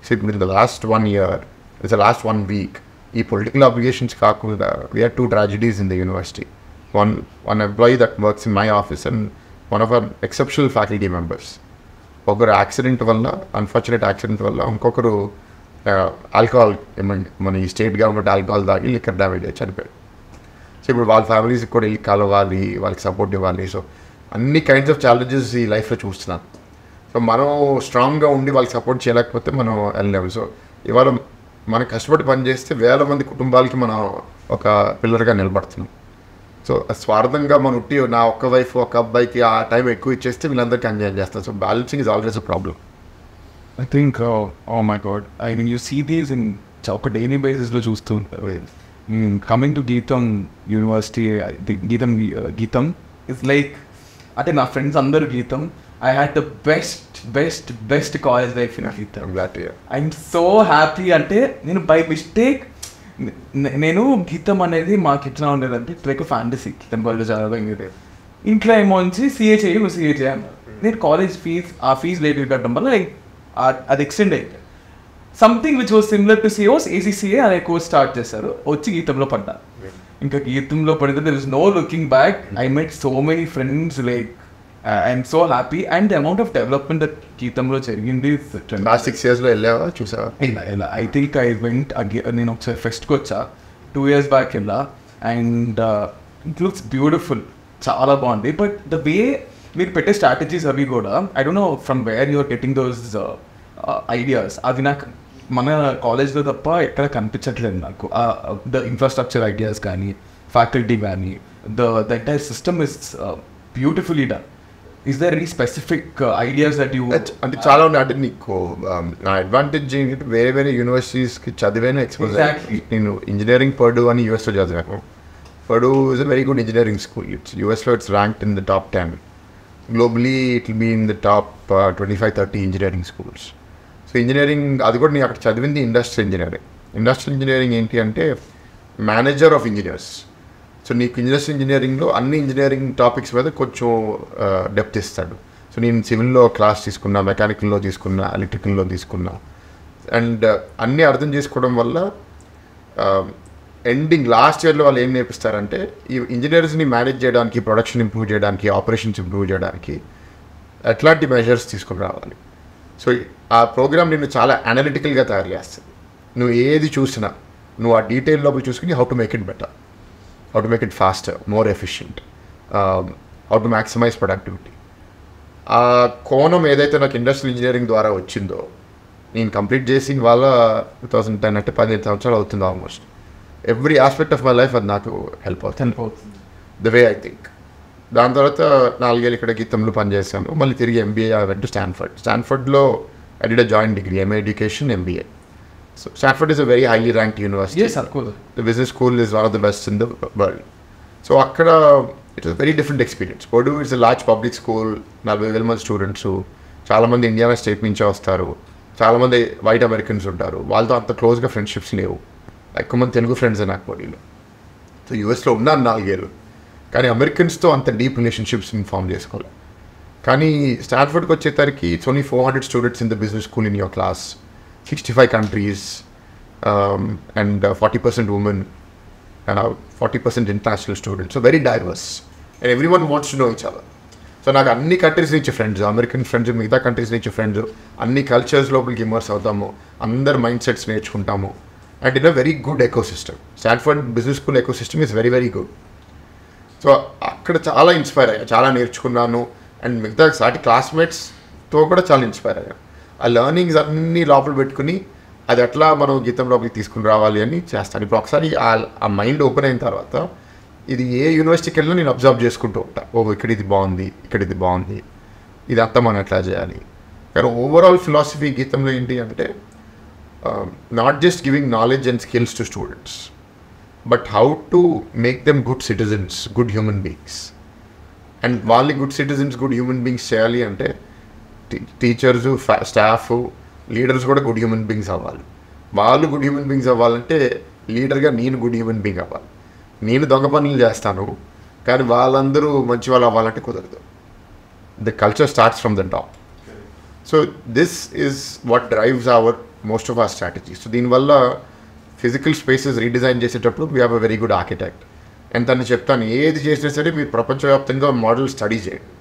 So in the last 1 year, it's the last 1 week ఈ పొలిటికల్ అబ్లిగేషన్స్ కాకుండా we had 2 tragedies in the university. One employee that works in my office and one of our exceptional faculty members. ఒకరు accident వల్ల, unfortunate accident వల్ల, ఇంకొకరు alcohol, మన ఈ state government alcohol తాగి liquor damage అయ్యి చనిపోయాడు. సో ఇప్పుడు వాళ్ళ ఫ్యామిలీస్కి కూడా వెళ్ళి కలవాలి, వాళ్ళకి సపోర్ట్ ఇవ్వాలి. సో అన్ని కైండ్స్ ఆఫ్ ఛాలెంజెస్ ఈ లైఫ్లో చూస్తున్నాను. సో మనం స్ట్రాంగ్గా ఉండి వాళ్ళకి సపోర్ట్ చేయలేకపోతే మనం వెళ్ళలేము. సో ఇవాళ మనం కష్టపడి పనిచేస్తే 1000 మంది కుటుంబాలకి మనం ఒక పిల్లర్గా నిలబడుతున్నాం. సో స్వార్థంగా మన ఉట్టి నా ఒక్క వైఫ్ ఒక అబ్బాయికి ఆ టైం ఎక్కువ ఇచ్చేస్తే వీళ్ళందరికీ అన్యాయం చేస్తారు. So balancing is always a problem. I think oh my God, I mean you see these in ఒక డైలీ బేసిస్లో చూస్తూ ఉంటారు. Coming to GITAM university, GITAM is like, అంటే నా ఫ్రెండ్స్ అందరూ GITAM, I had the best college life in GITAM. I'm so happy. అంటే నేను by mistake నేను గీతం అనేది మాకు ఎట్లా ఉండేదంటే లైక్ ఫ్యాంటసీ, గీతం కాలేజ్ చదవడం ఇంట్లో ఏమో వచ్చి సిఏ చేయాలి. నేను కాలేజ్ ఫీజ్ లేట్ కట్టడం వల్ల లైక్ అది ఎక్స్టెండ్ అయింది. Something which was similar to CA was ACCA అనే కోర్స్ స్టార్ట్ చేశారు, వచ్చి గీతంలో పడ్డా. ఇంకా గీతంలో పడితే there is no looking back. I met so many friends, like I'm so happy. And the amount of development that గీతంలో జరిగింది. లాస్ట్ 6 yearsలో వెళ్ళావా, చూసావా? ఇలా ఐ థింక్ ఐ వెంట్ నేను ఒకసారి ఫెస్ట్కి వచ్చా 2 years బ్యాక్ వెళ్ళా. అండ్ ఇట్ లుక్స్ బ్యూటిఫుల్, చాలా బాగుంది. బట్ ద వే మీరు పెట్టే స్ట్రాటజీస్ అవి కూడా I don't know from where you're getting those ideas. అది నాకు మన కాలేజ్లో తప్ప ఎక్కడ కనిపించట్లేదు నాకు. ద ఇన్ఫ్రాస్ట్రక్చర్ ఐడియాస్ కానీ, ఫ్యాకల్టీ కానీ, the entire system is beautifully done. Is there any specific ideas that you? అంటే చాలా ఉన్నాయి. అంటే నీకు నా అడ్వాంటేజ్ ఏంటంటే వేరే వేరే యూనివర్సిటీస్కి చదివాను, ఎక్స్పోజ్. నేను ఇంజనీరింగ్ పర్డూ అని యూఎస్లో చదివాను. Purdue is a very good engineering school. యూఎస్లో it's ranked in the top 10. Globally it will be in the top 25-30 engineering schools. So engineering అది కూడా నేను అక్కడ చదివింది ఇండస్ట్రియల్ ఇంజనీరింగ్. ఇండస్ట్రియల్ ఇంజనీరింగ్ ఏంటి అంటే మేనేజర్ ఆఫ్ ఇంజనీర్స్. సో నీకు industrial ఇంజనీరింగ్లో అన్ని ఇంజనీరింగ్ టాపిక్స్ మీద కొంచెం డెప్త్ ఇస్తాడు. సో నేను సివిల్లో క్లాస్ తీసుకున్నా, మెకానికల్లో తీసుకున్నా, ఎలక్ట్రికల్లో తీసుకున్నా. అండ్ అన్నీ అర్థం చేసుకోవడం వల్ల ఎండింగ్ లాస్ట్ ఇయర్లో వాళ్ళు ఏం నేర్పిస్తారంటే ఈ ఇంజనీర్స్ని మేనేజ్ చేయడానికి, ప్రొడక్షన్ ఇంప్రూవ్ చేయడానికి, ఆపరేషన్స్ ఇంప్రూవ్ చేయడానికి ఎట్లాంటి మెజర్స్ తీసుకుని రావాలి. సో ఆ ప్రోగ్రామ్ నిన్ను చాలా అనలిటికల్గా తయారు చేస్తుంది. నువ్వు ఏది చూసినా నువ్వు ఆ డీటెయిల్ లోపల చూసుకుని how to make it better, how to make it faster, more efficient, how to maximise productivity. ఆ కోణం ఏదైతే నాకు ఇండస్ట్రియల్ ఇంజనీరింగ్ ద్వారా వచ్చిందో, నేను కంప్లీట్ చేసి వాళ్ళ 2010 అంటే 15 సంవత్సరాలు అవుతుంది almost. Every aspect of my life అది నాకు హెల్ప్ అవుతుంది, ద వే ఐ థింక్. దాని తర్వాత 4 ఏళ్ళు ఇక్కడ గీతంలో పనిచేశాను. మళ్ళీ తిరిగి ఎంబీఏ ఐ వెంట్ టు స్టాన్ఫర్డ్లో I did a joint degree, MA education, MBA. So Stanford is a very highly ranked university. The business school is one of the best in the world. So అక్కడ it's very different experience. Purdue it's a large public school, 40,000 మంది students, చాలామంది Indiana state నుంచే వస్తారు, చాలామంది white Americans ఉంటారు. వాళ్ళతో అంత క్లోజ్గా ఫ్రెండ్షిప్స్ లేవు. ఎక్కువ మంది తెలుగు ఫ్రెండ్స్ నాకు పర్డూలో. సో యూఎస్లో ఉన్నాను 4 ఏళ్ళు, కానీ అమెరికన్స్తో అంత డీప్ రిలేషన్షిప్స్ ఫామ్ చేసుకోవాలి. కానీ స్టాన్ఫర్డ్కి వచ్చేసరికి it's only 400 students in the business school in your class, 65 countries, and 40% women, 40% international students. So very diverse, and everyone wants to know each other. So నాకు అన్ని కంట్రీస్ నుంచి ఫ్రెండ్స్, అమెరికన్ ఫ్రెండ్స్, మిగతా countries నుంచి friends, అన్ని cultures లోపలికి immerse అవుతాము, అందరు mind sets నేర్చుకుంటాము. And in a very good ecosystem. Stanford business school ecosystem is very very good. So అక్కడ చాలా ఇన్స్పైర్ అయ్యా, చాలా నేర్చుకున్నాను. అండ్ మిగతా సాటి క్లాస్మేట్స్తో కూడా చాలా ఇన్స్పైర్ అయ్యా. ఆ లెర్నింగ్స్ అన్నీ లోపల పెట్టుకుని అది ఎట్లా మనం గీతం లోపలికి తీసుకుని రావాలి అని చేస్తాను. ఇప్పుడు ఒకసారి ఆ మైండ్ ఓపెన్ అయిన తర్వాత ఇది ఏ యూనివర్సిటీకి వెళ్ళినా నేను అబ్జర్వ్ చేసుకుంటూ ఉంటాను. ఇక్కడ ఇది బాగుంది, ఇక్కడ ఇది బాగుంది, ఇది అంతా మనం ఎట్లా చేయాలి. కానీ ఓవరాల్ ఫిలాసఫీ గీతంలో ఏంటి అంటే not just giving knowledge and skills to students, but how to make them good citizens, good human beings. And వాళ్ళని good citizens, good human beings చేయాలి అంటే టీచర్స్, స్టాఫ్, లీడర్స్ కూడా గుడ్ హ్యూమన్ బీయింగ్స్ అవ్వాలి. వాళ్ళు good human beings అవ్వాలంటే లీడర్గా నేను good human being అవ్వాలి. నేను దొంగ పనులు చేస్తాను, కానీ వాళ్ళందరూ మంచి వాళ్ళు అవ్వాలంటే కుదరదు. The culture starts from the top. So this is what drives most of our strategies. So దీనివల్ల ఫిజికల్ స్పేసెస్ రీడిజైన్ చేసేటప్పుడు we have a very good architect. And తను చెప్తాను, ఏది చేసినా సరే మీరు ప్రపంచవ్యాప్తంగా మోడల్ స్టడీ చేయండి,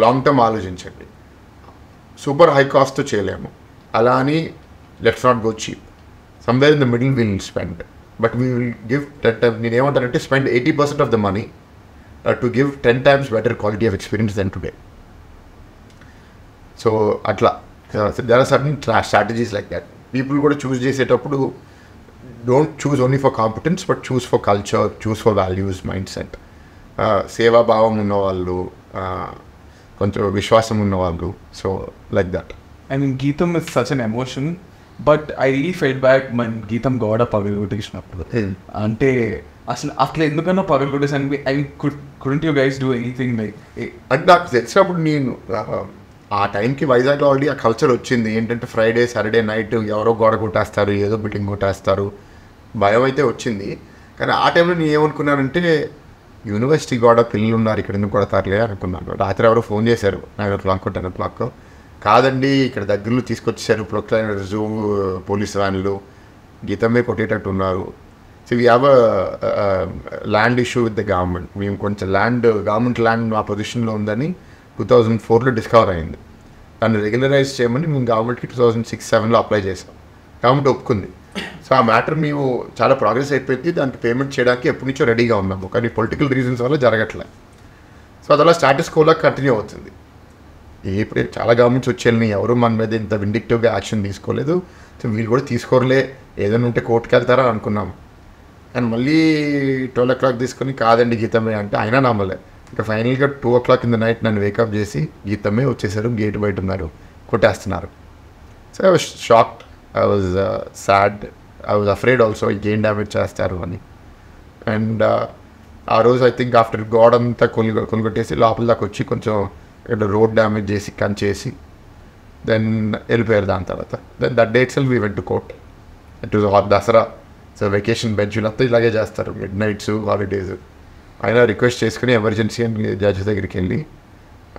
లాంగ్ టర్మ్ ఆలోచించండి. సూపర్ హై కాస్ట్తో చేయలేము, అలా అని let's not go cheap. Somewhere in the middle will spend, but we will give నేను ఏమంటానంటే spend 80% of the money to give 10 times better quality of experience than today. So అట్లా there are certain strategies like that. People కూడా choose చేసేటప్పుడు don't choose only for competence, but choose for culture, choose for values, mindset. సేవాభావం ఉన్నవాళ్ళు, కొంచెం విశ్వాసం ఉన్నవాళ్ళు. So like that. I mean, Geetam is such an emotion, but I really felt back when Geetam got a పగలగొట్టేసినప్పుడు. అంటే అసలు అట్లా ఎందుకన్నా పగలగొట్టేసాను. I mean, couldn't you guys do anything like? అంటే నాకు తెలిసినప్పుడు నేను ఆ టైంకి వైజాగ్లో ఆల్రెడీ ఆ కల్చర్ వచ్చింది. ఏంటంటే ఫ్రైడే, సాటర్డే నైట్ ఎవరో గోడ కొట్టేస్తారు, ఏదో బిల్డింగ్ కొట్టేస్తారు, భయం అయితే వచ్చింది. కానీ ఆ టైంలో నేను ఏమనుకున్నానంటే యూనివర్సిటీ గోడ పిల్లలు ఉన్నారు, ఇక్కడ ఎందుకు కొడతారులే అనుకున్నాను. రాత్రి ఎవరో ఫోన్ చేశారు 9 o'clock 10 o'clock. కాదండి, ఇక్కడ దగ్గరలో తీసుకొచ్చేసారు ప్రొక్లైనర్స్, పోలీస్ వ్యాన్లు, గీతమే కొట్టేటట్టు ఉన్నారు. So we have land issue with the government. మేము కొంచెం గవర్నమెంట్ ల్యాండ్ మా పొజిషన్లో ఉందని 2004లో డిస్కవర్ అయింది. దాన్ని రెగ్యులరైజ్ చేయమని మేము గవర్నమెంట్కి 2006-07లో అప్లై చేసాం. గవర్నమెంట్ ఒప్పుకుంది. సో ఆ మ్యాటర్ మేము చాలా ప్రోగ్రెస్ అయిపోయింది, దానికి పేమెంట్ చేయడానికి ఎప్పటి నుంచో రెడీగా ఉన్నాము, కానీ పొలిటికల్ రీజన్స్ వల్ల జరగట్లేదు. సో అదలా స్టాటస్ కోలా కంటిన్యూ అవుతుంది. ఇప్పుడు చాలా గవర్నమెంట్స్ వచ్చేయాలని ఎవరు మన మీద ఇంత విండిక్టివ్గా యాక్షన్ తీసుకోలేదు. సో వీళ్ళు కూడా తీసుకోరలే, ఏదైనా ఉంటే కోర్టుకు వెళ్తారా అనుకున్నాం. అండ్ మళ్ళీ 12 o'clock తీసుకొని కాదండి గీతమే అంటే అయినా నమ్మలే. ఇంకా ఫైనల్గా 2 o'clock in the night నన్ను వేకప్ చేసి గీతమే వచ్చేసారు, గేట్ బయట ఉన్నారు, కొట్టేస్తున్నారు. So I was shocked, I was sad, I was afraid also ఇంకేం డ్యామేజ్ చేస్తారు అని. అండ్ ఆ రోజు ఐ థింక్ ఆఫ్టర్ గోడ అంతా కొనుగొట్టేసి లోపల దాకా వచ్చి కొంచెం ఇక్కడ రోడ్ డ్యామేజ్ చేసి కంచేసి దెన్ వెళ్ళిపోయారు. దాని తర్వాత then that day itself we went to court. It was Dussehra, so vacation బెంచ్లు అంతా ఇలాగే చేస్తారు, మిడ్ నైట్స్, హాలిడేస్. అయినా రిక్వెస్ట్ చేసుకుని ఎమర్జెన్సీ అని జడ్జి దగ్గరికి వెళ్ళి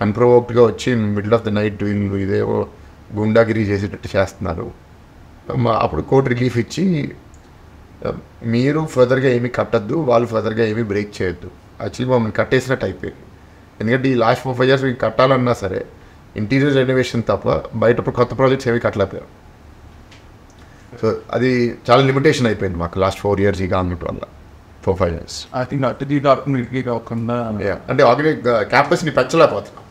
అన్ప్రొవోక్డ్గా వచ్చి మిడిల్ ఆఫ్ ద నైట్ వీళ్ళు ఇదేవో గుండాగిరి చేసేటట్టు చేస్తున్నారు. అప్పుడు కోర్టు రిలీఫ్ ఇచ్చి మీరు ఫర్దర్గా ఏమీ కట్టద్దు, వాళ్ళు ఫర్దర్గా ఏమీ బ్రేక్ చేయొద్దు. యాక్చువల్లీ మమ్మల్ని కట్టేసినట్టు అయిపోయింది. ఎందుకంటే ఈ లాస్ట్ 4-5 years మీకు కట్టాలన్నా సరే ఇంటీరియర్ రెనోవేషన్ తప్ప బయట కొత్త ప్రాజెక్ట్స్ ఏమీ కట్టలేకపోయారు. సో అది చాలా లిమిటేషన్ అయిపోయింది మాకు లాస్ట్ 4 years ఈ గవర్నమెంట్ వల్ల. 4-5 years ఐ థింక్ అటు కాకుండా అంటే ఆల్రెడీ క్యాంపస్ని పెంచలేకపోతున్నాం.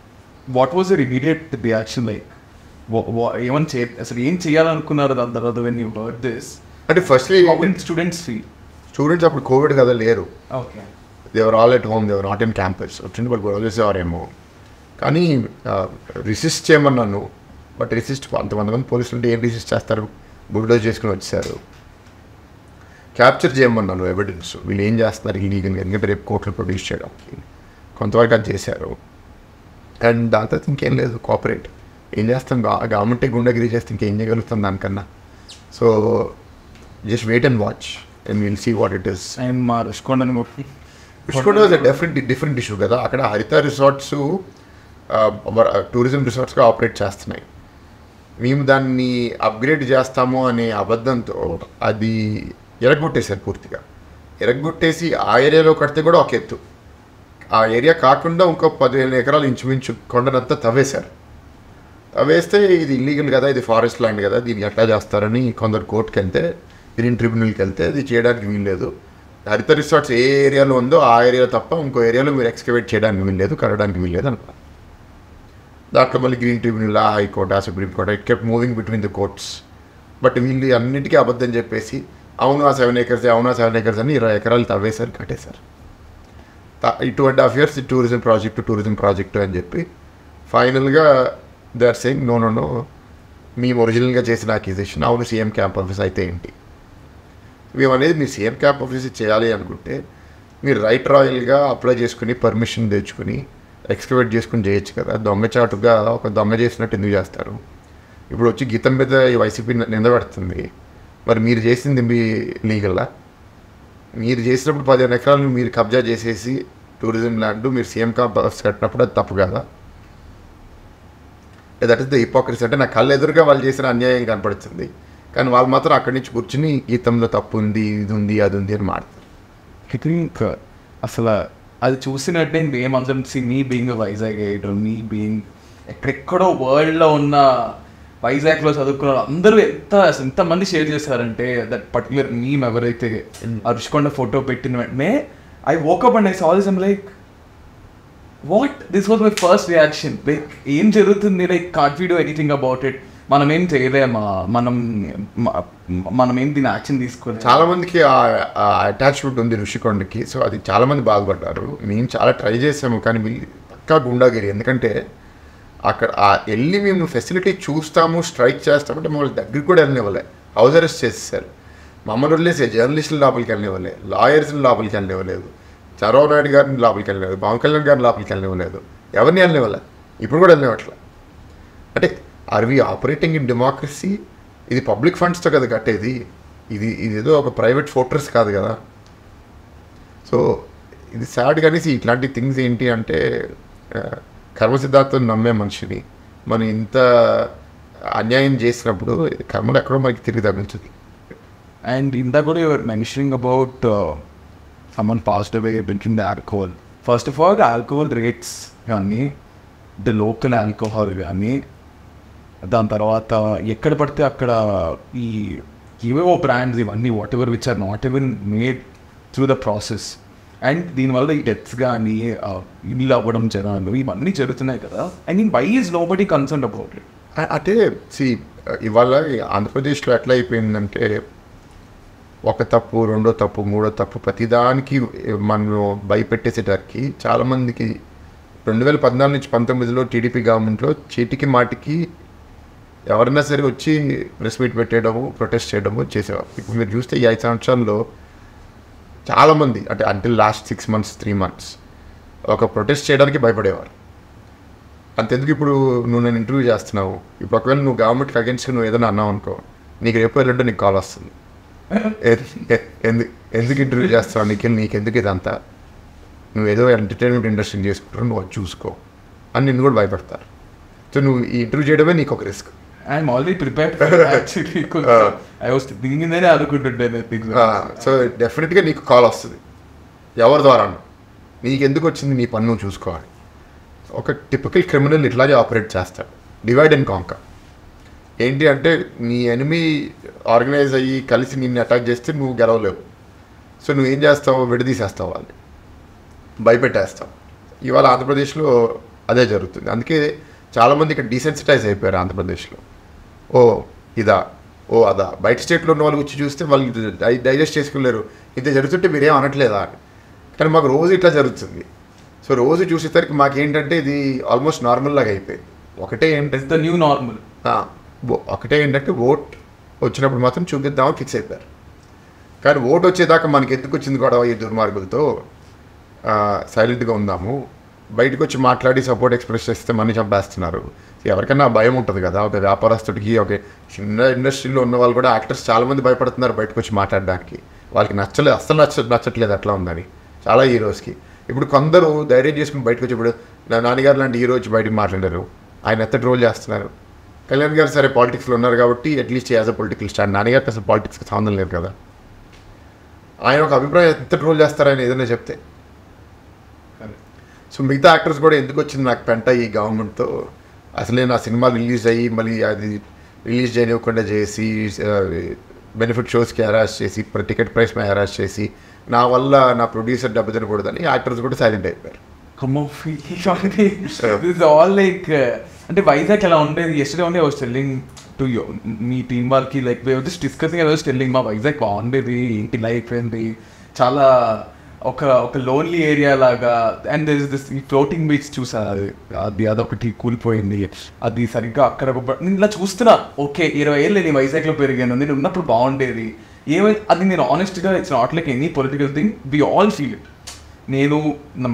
What was your immediate reaction like? ఏమని అసలు ఏం చేయాలనుకున్నారు దాని తర్వాత వెన్ యూ హర్డ్ దిస్? అంటే ఫస్ట్లీ స్టూడెంట్స్ అప్పుడు కోవిడ్ కదా లేరు, okay, they're all at home, they're not in campus. వచ్చింది వాళ్ళు గొడవ చేసేవారేమో, కానీ రిసిస్ట్ చేయమన్నాను. బట్ రిసిస్ట్ అంతమంది పోలీసులు ఉంటే ఏం రిసిస్ట్ చేస్తారు, బుల్డోజ్ చేసుకుని వచ్చారు. క్యాప్చర్ చేయమన్నాను ఎవిడెన్స్, వీళ్ళు ఏం చేస్తున్నారు ఇల్లీగల్గా, ఎందుకంటే రేపు కోర్టులో ప్రొడ్యూస్ చేయడానికి. కొంతవరకు అది చేశారు. అండ్ దాని తర్వాత ఇంకేం లేదు, కోఆపరేట్. ఏం చేస్తాం, గవర్నమెంటే గుండెగిరి చేస్తే ఇంకేం చేయగలుగుతాం దానికన్నా. So just wait and watch and will see what it is. And మా రుషికొండ వాజ్ డిఫరెంట్ ఇష్యూ కదా. అక్కడ హరిత రిసార్ట్స్ టూరిజం రిసార్ట్స్గా ఆపరేట్ చేస్తున్నాయి. మేము దాన్ని అప్గ్రేడ్ చేస్తాము అనే అబద్ధంతో అది ఎరగొట్టేశారు పూర్తిగా. ఎరగొట్టేసి ఆ ఏరియాలో కడితే కూడా ఒక ఎత్తు, ఆ ఏరియా కాకుండా ఇంకో 15 ఎకరాలు ఇంచుమించు కొండనంతా తవ్వేశారు. తవ్వేస్తే ఇది ఇల్లీగల్ కదా, ఇది ఫారెస్ట్ ల్యాండ్ కదా, దీన్ని ఎట్లా చేస్తారని కొందరు కోర్టుకి వెళ్తే, గ్రీన్ ట్రిబ్యునల్కి వెళ్తే అది చేయడానికి వీల్లేదు. హరిత రిసార్ట్స్ ఏ ఏరియాలో ఉందో ఆ ఏరియా తప్ప ఇంకో ఏరియాలో మీరు ఎక్స్కవేట్ చేయడానికి వీల్లేదు, కట్టడానికి వీల్లేదు అనుకో. దాంట్లో మళ్ళీ green tribunal, high court, supreme court, it kept moving between the courts. But వీళ్ళు అన్నింటికీ అబద్ధం చెప్పేసి అవును ఆ 7 acres అని 20 ఎకరాలు తవ్వేశారు, కట్టేశారు. 2.5 years టూరిజం ప్రాజెక్టు అని చెప్పి ఫైనల్గా దే ఆర్ సేయింగ్ నో మేము ఒరిజినల్గా చేసిన అక్యూజేషన్ అవును సీఎం క్యాంప్ ఆఫీస్ అయితే ఏంటి. మేము అనేది మీరు సీఎం క్యాంప్ ఆఫీస్ చేయాలి అనుకుంటే మీరు రైట్ రాయల్గా అప్లై చేసుకుని పర్మిషన్ తెచ్చుకుని ఎక్స్కవేట్ చేసుకుని చేయొచ్చు కదా. దొంగచాటుగా ఒక దొంగ చేసినట్టు ఎందుకు చేస్తారు? ఇప్పుడు వచ్చి గీతం మీద ఈ వైసీపీ నిందబడుతుంది, మరి మీరు చేసింది మీ లీగల్లా? మీరు చేసినప్పుడు 15 ఎకరాలు మీరు కబ్జా చేసేసి టూరిజం ల్యాండ్ మీరు సీఎం క్యాంప్ ఆఫీస్ కట్టినప్పుడు అది తప్పు కదా. That is the hypocrisy. అంటే నా కళ్ళు ఎదురుగా వాళ్ళు చేసిన అన్యాయం కనపడుతుంది, కానీ వాళ్ళు మాత్రం అక్కడి నుంచి కూర్చుని గీతంలో తప్పు ఉంది, ఇది ఉంది, అది ఉంది అని మాట్లాడతారు. ఐ థింక్ అసలు అది చూసినట్టే ఏమందరం మీ బీయింగ్ వైజాగ్ ఎయిటర్, మీ బీయింగ్ ఎక్కడెక్కడో వరల్డ్లో ఉన్న వైజాగ్లో చదువుకున్న అందరూ ఎంతమంది షేర్ చేశారంటే దట్ పర్టికులర్ మీమ్ ఎవరైతే ఆ రుషికొండ ఫోటో పెట్టిన వెంటనే I woke up and I saw this, I'm like what, this was my first reaction. Like ఏం జరుగుతుంది, like can't we do anything about it, మనం ఏం చేయలేమా, మనం ఏం దీని యాక్షన్ తీసుకోవాలి. చాలా మందికి ఆ అటాచ్మెంట్ ఉంది ఋషికొండకి, సో అది చాలా మంది బాధపడ్డారు. మేము చాలా ట్రై చేసాము, కానీ పక్కా గుండాగిరి. ఎందుకంటే అక్కడ వెళ్ళి మేము ఫెసిలిటీ చూస్తాము, స్ట్రైక్ చేస్తామంటే మమ్మల్ని దగ్గరికి కూడా వెళ్ళనివ్వలే, హౌస్ అరెస్ట్ చేసేసారు. మమ్మల్ని వదిలేసే జర్నలిస్టులు లోపలికి వెళ్ళనివ్వలే, లాయర్స్ని లోపలికి వెళ్ళనివ్వలేదు, చంద్రబాబు నాయుడు గారిని లోపలికి వెళ్ళలేదు, పవన్ కళ్యాణ్ గారిని లోపలికి వెళ్ళనివ్వలేదు, ఎవరిని వెళ్ళనివ్వలే, ఇప్పుడు కూడా వెళ్ళనివ్వట్లే. అంటే are we operating in democracy? ఇది పబ్లిక్ ఫండ్స్తో కదా కట్టేది, ఇది ఏదో ఒక ప్రైవేట్ ఫోర్ట్రెస్ కాదు కదా. సో ఇది సాడ్. కానీ ఇట్లాంటి థింగ్స్ ఏంటి అంటే కర్మ సిద్ధాంతం నమ్మే మనిషిని మనం ఇంత అన్యాయం చేసినప్పుడు కర్మలు ఎక్కడో మనకి తిరిగి తగ్గుతుంది. అండ్ ఇందా కూడా your mentioning about someone passed away between the alcohol. First of all, the alcohol rates కానీ ద లోకల్ ఆల్కహాల్ కానీ దాని తర్వాత ఎక్కడ పడితే అక్కడ ఈ ఏవేవో బ్రాండ్స్ ఇవన్నీ whatever which are not even made through the process. And దీనివల్ల ఈ డెత్స్ కానీ ఇల్లు అవ్వడం జనాలు ఇవన్నీ జరుగుతున్నాయి కదా. I mean why is nobody concern about it? అంటే ఇవాళ ఆంధ్రప్రదేశ్లో ఎట్లా అయిపోయిందంటే ఒక తప్పు, రెండో తప్పు, మూడో తప్పు ప్రతిదానికి మనం భయపెట్టేసేటరికి చాలామందికి 2014 నుంచి 19లో టీడీపీ గవర్నమెంట్లో చీటికి మాటికి ఎవరైనా సరే వచ్చి ప్రెస్ మీట్ పెట్టేయడము, ప్రొటెస్ట్ చేయడము చేసేవారు. ఇప్పుడు మీరు చూస్తే ఈ 5 సంవత్సరాల్లో చాలామంది అంటే అంటిల్ లాస్ట్ 6 months 3 months ఒక ప్రొటెస్ట్ చేయడానికి భయపడేవారు. అంతెందుకు ఇప్పుడు నువ్వు నేను ఇంటర్వ్యూ చేస్తున్నావు, ఇప్పుడు ఒకవేళ నువ్వు గవర్నమెంట్కి అగేన్స్ట్గా నువ్వు ఏదైనా అన్నావు అనుకో, నీకు రేపు వెళ్ళంటే నీకు కాల్ వస్తుంది. ఎందుకు ఇంటర్వ్యూ చేస్తావు, నీకెందుకు ఇదంతా, నువ్వు ఏదో ఎంటర్టైన్మెంట్ ఇండస్ట్రీ చేసుకుంటావు, నువ్వు అది చూసుకో అని నిన్ను కూడా భయపడతారు. సో నువ్వు ఈ ఇంటర్వ్యూ చేయడమే నీకు ఒక risk. I'm already prepared actually. I was దిగిందనే అనుకుంటుండే. సో డెఫినెట్గా నీకు కాల్ వస్తుంది, ఎవరి ద్వారా, నీకు ఎందుకు వచ్చింది, నీ పని నువ్వు చూసుకోవాలి. ఒక టిపికల్ క్రిమినల్ ఇట్లాగే ఆపరేట్ చేస్తాడు, డివైడ్ అండ్ కాంకర్. ఏంటి అంటే నీ ఎనిమీ ఆర్గనైజ్ అయ్యి కలిసి నిన్ను అటాక్ చేస్తే నువ్వు గెలవలేవు. సో నువ్వేం చేస్తావు, విడదీసేస్తావు, వాళ్ళు భయపెట్టేస్తావు. ఇవాళ ఆంధ్రప్రదేశ్లో అదే జరుగుతుంది. అందుకే చాలామంది ఇక్కడ డీసెన్సిటైజ్ అయిపోయారు ఆంధ్రప్రదేశ్లో. ఓ ఇదా, ఓ అదా. బయట స్టేట్లో ఉన్న వాళ్ళు వచ్చి చూస్తే వాళ్ళు డైజెస్ట్ చేసుకోలేరు, ఇంత జరుగుతుంటే మీరేం అనట్లేదా అని. కానీ మాకు రోజు ఇట్లా జరుగుతుంది. సో రోజు చూసేసరికి మాకేంటంటే ఇది ఆల్మోస్ట్ నార్మల్ లాగా అయిపోయింది. ఒకటే ఏంటంటే న్యూ నార్మల్. ఒకటే ఏంటంటే ఓట్ వచ్చినప్పుడు మాత్రం చూపిద్దామని ఫిక్స్ అయిపోయారు. కానీ ఓట్ వచ్చేదాకా మనకి ఎందుకు వచ్చింది గొడవ ఈ దుర్మార్గులతో, సైలెంట్గా ఉందాము, బయటకు వచ్చి మాట్లాడి సపోర్ట్ ఎక్స్ప్రెస్ చేస్తే మనీ చంపేస్తున్నారు. ఎవరికైనా భయం ఉంటుంది కదా, ఒక వ్యాపారస్తుడికి, ఒక చిన్న ఇండస్ట్రీలో ఉన్న వాళ్ళు కూడా, యాక్టర్స్ చాలామంది భయపడుతున్నారు బయటకు వచ్చి మాట్లాడడానికి. వాళ్ళకి అస్సలు నచ్చట్లేదు అట్లా ఉందని చాలా హీరోస్కి. ఇప్పుడు కొందరు ధైర్యం చేసుకుని బయటకు వచ్చి, ఇప్పుడు నాన్నగారు లాంటి హీరో వచ్చి బయటకు మాట్లాడారు, ఆయన ఎంత ట్రోల్ చేస్తున్నారు. కళ్యాణ్ గారు సరే పాలిటిక్స్లో ఉన్నారు కాబట్టి at least as a political stand, నాన్నగారికి అసలు పాలిటిక్స్కి సంబంధం లేదు కదా, ఆయన ఒక అభిప్రాయం ఎంత ట్రోల్ చేస్తారని ఏదైనా చెప్తే. సో మిగతా యాక్టర్స్ కూడా ఎందుకు వచ్చింది నాకు పెంట ఈ గవర్నమెంట్తో, అసలే నా సినిమా రిలీజ్ అయ్యి మళ్ళీ అది రిలీజ్ చేయనివ్వకుండా చేసి, బెనిఫిట్ షోస్కి హెరాస్ చేసి, టికెట్ ప్రైస్ మీద హెరాస్ చేసి, నా వల్ల నా ప్రొడ్యూసర్ డబ్బు తినకూడదని యాక్టర్స్ కూడా సైలెంట్ అయిపోయారు. ఆల్ లైక్ అంటే వైజాగ్ ఎలా ఉండేది. Yesterday only I was telling to you, మీ టీమ్ వాళ్ళకి, like we just discussing, I was telling మా వైజాగ్ బాగుండేది, ఏంటి లైఫ్ ఏంటి, చాలా ఒక లోన్లీ ఏరియా లాగా. అండ్ దిస్ దిస్ ఈ ఫ్లోటింగ్ బీచ్ చూసా, అది అదొకటి కూలిపోయింది, అది సరిగ్గా అక్కడ నేను ఇలా చూస్తున్నా. ఓకే 20 ఏళ్ళు నేను వైజాగ్లో పెరిగాను, నేను ఉన్నప్పుడు బాగుండేది. అది నేను ఆనెస్ట్గా, it's not like any political thing, we all feel it. నేను,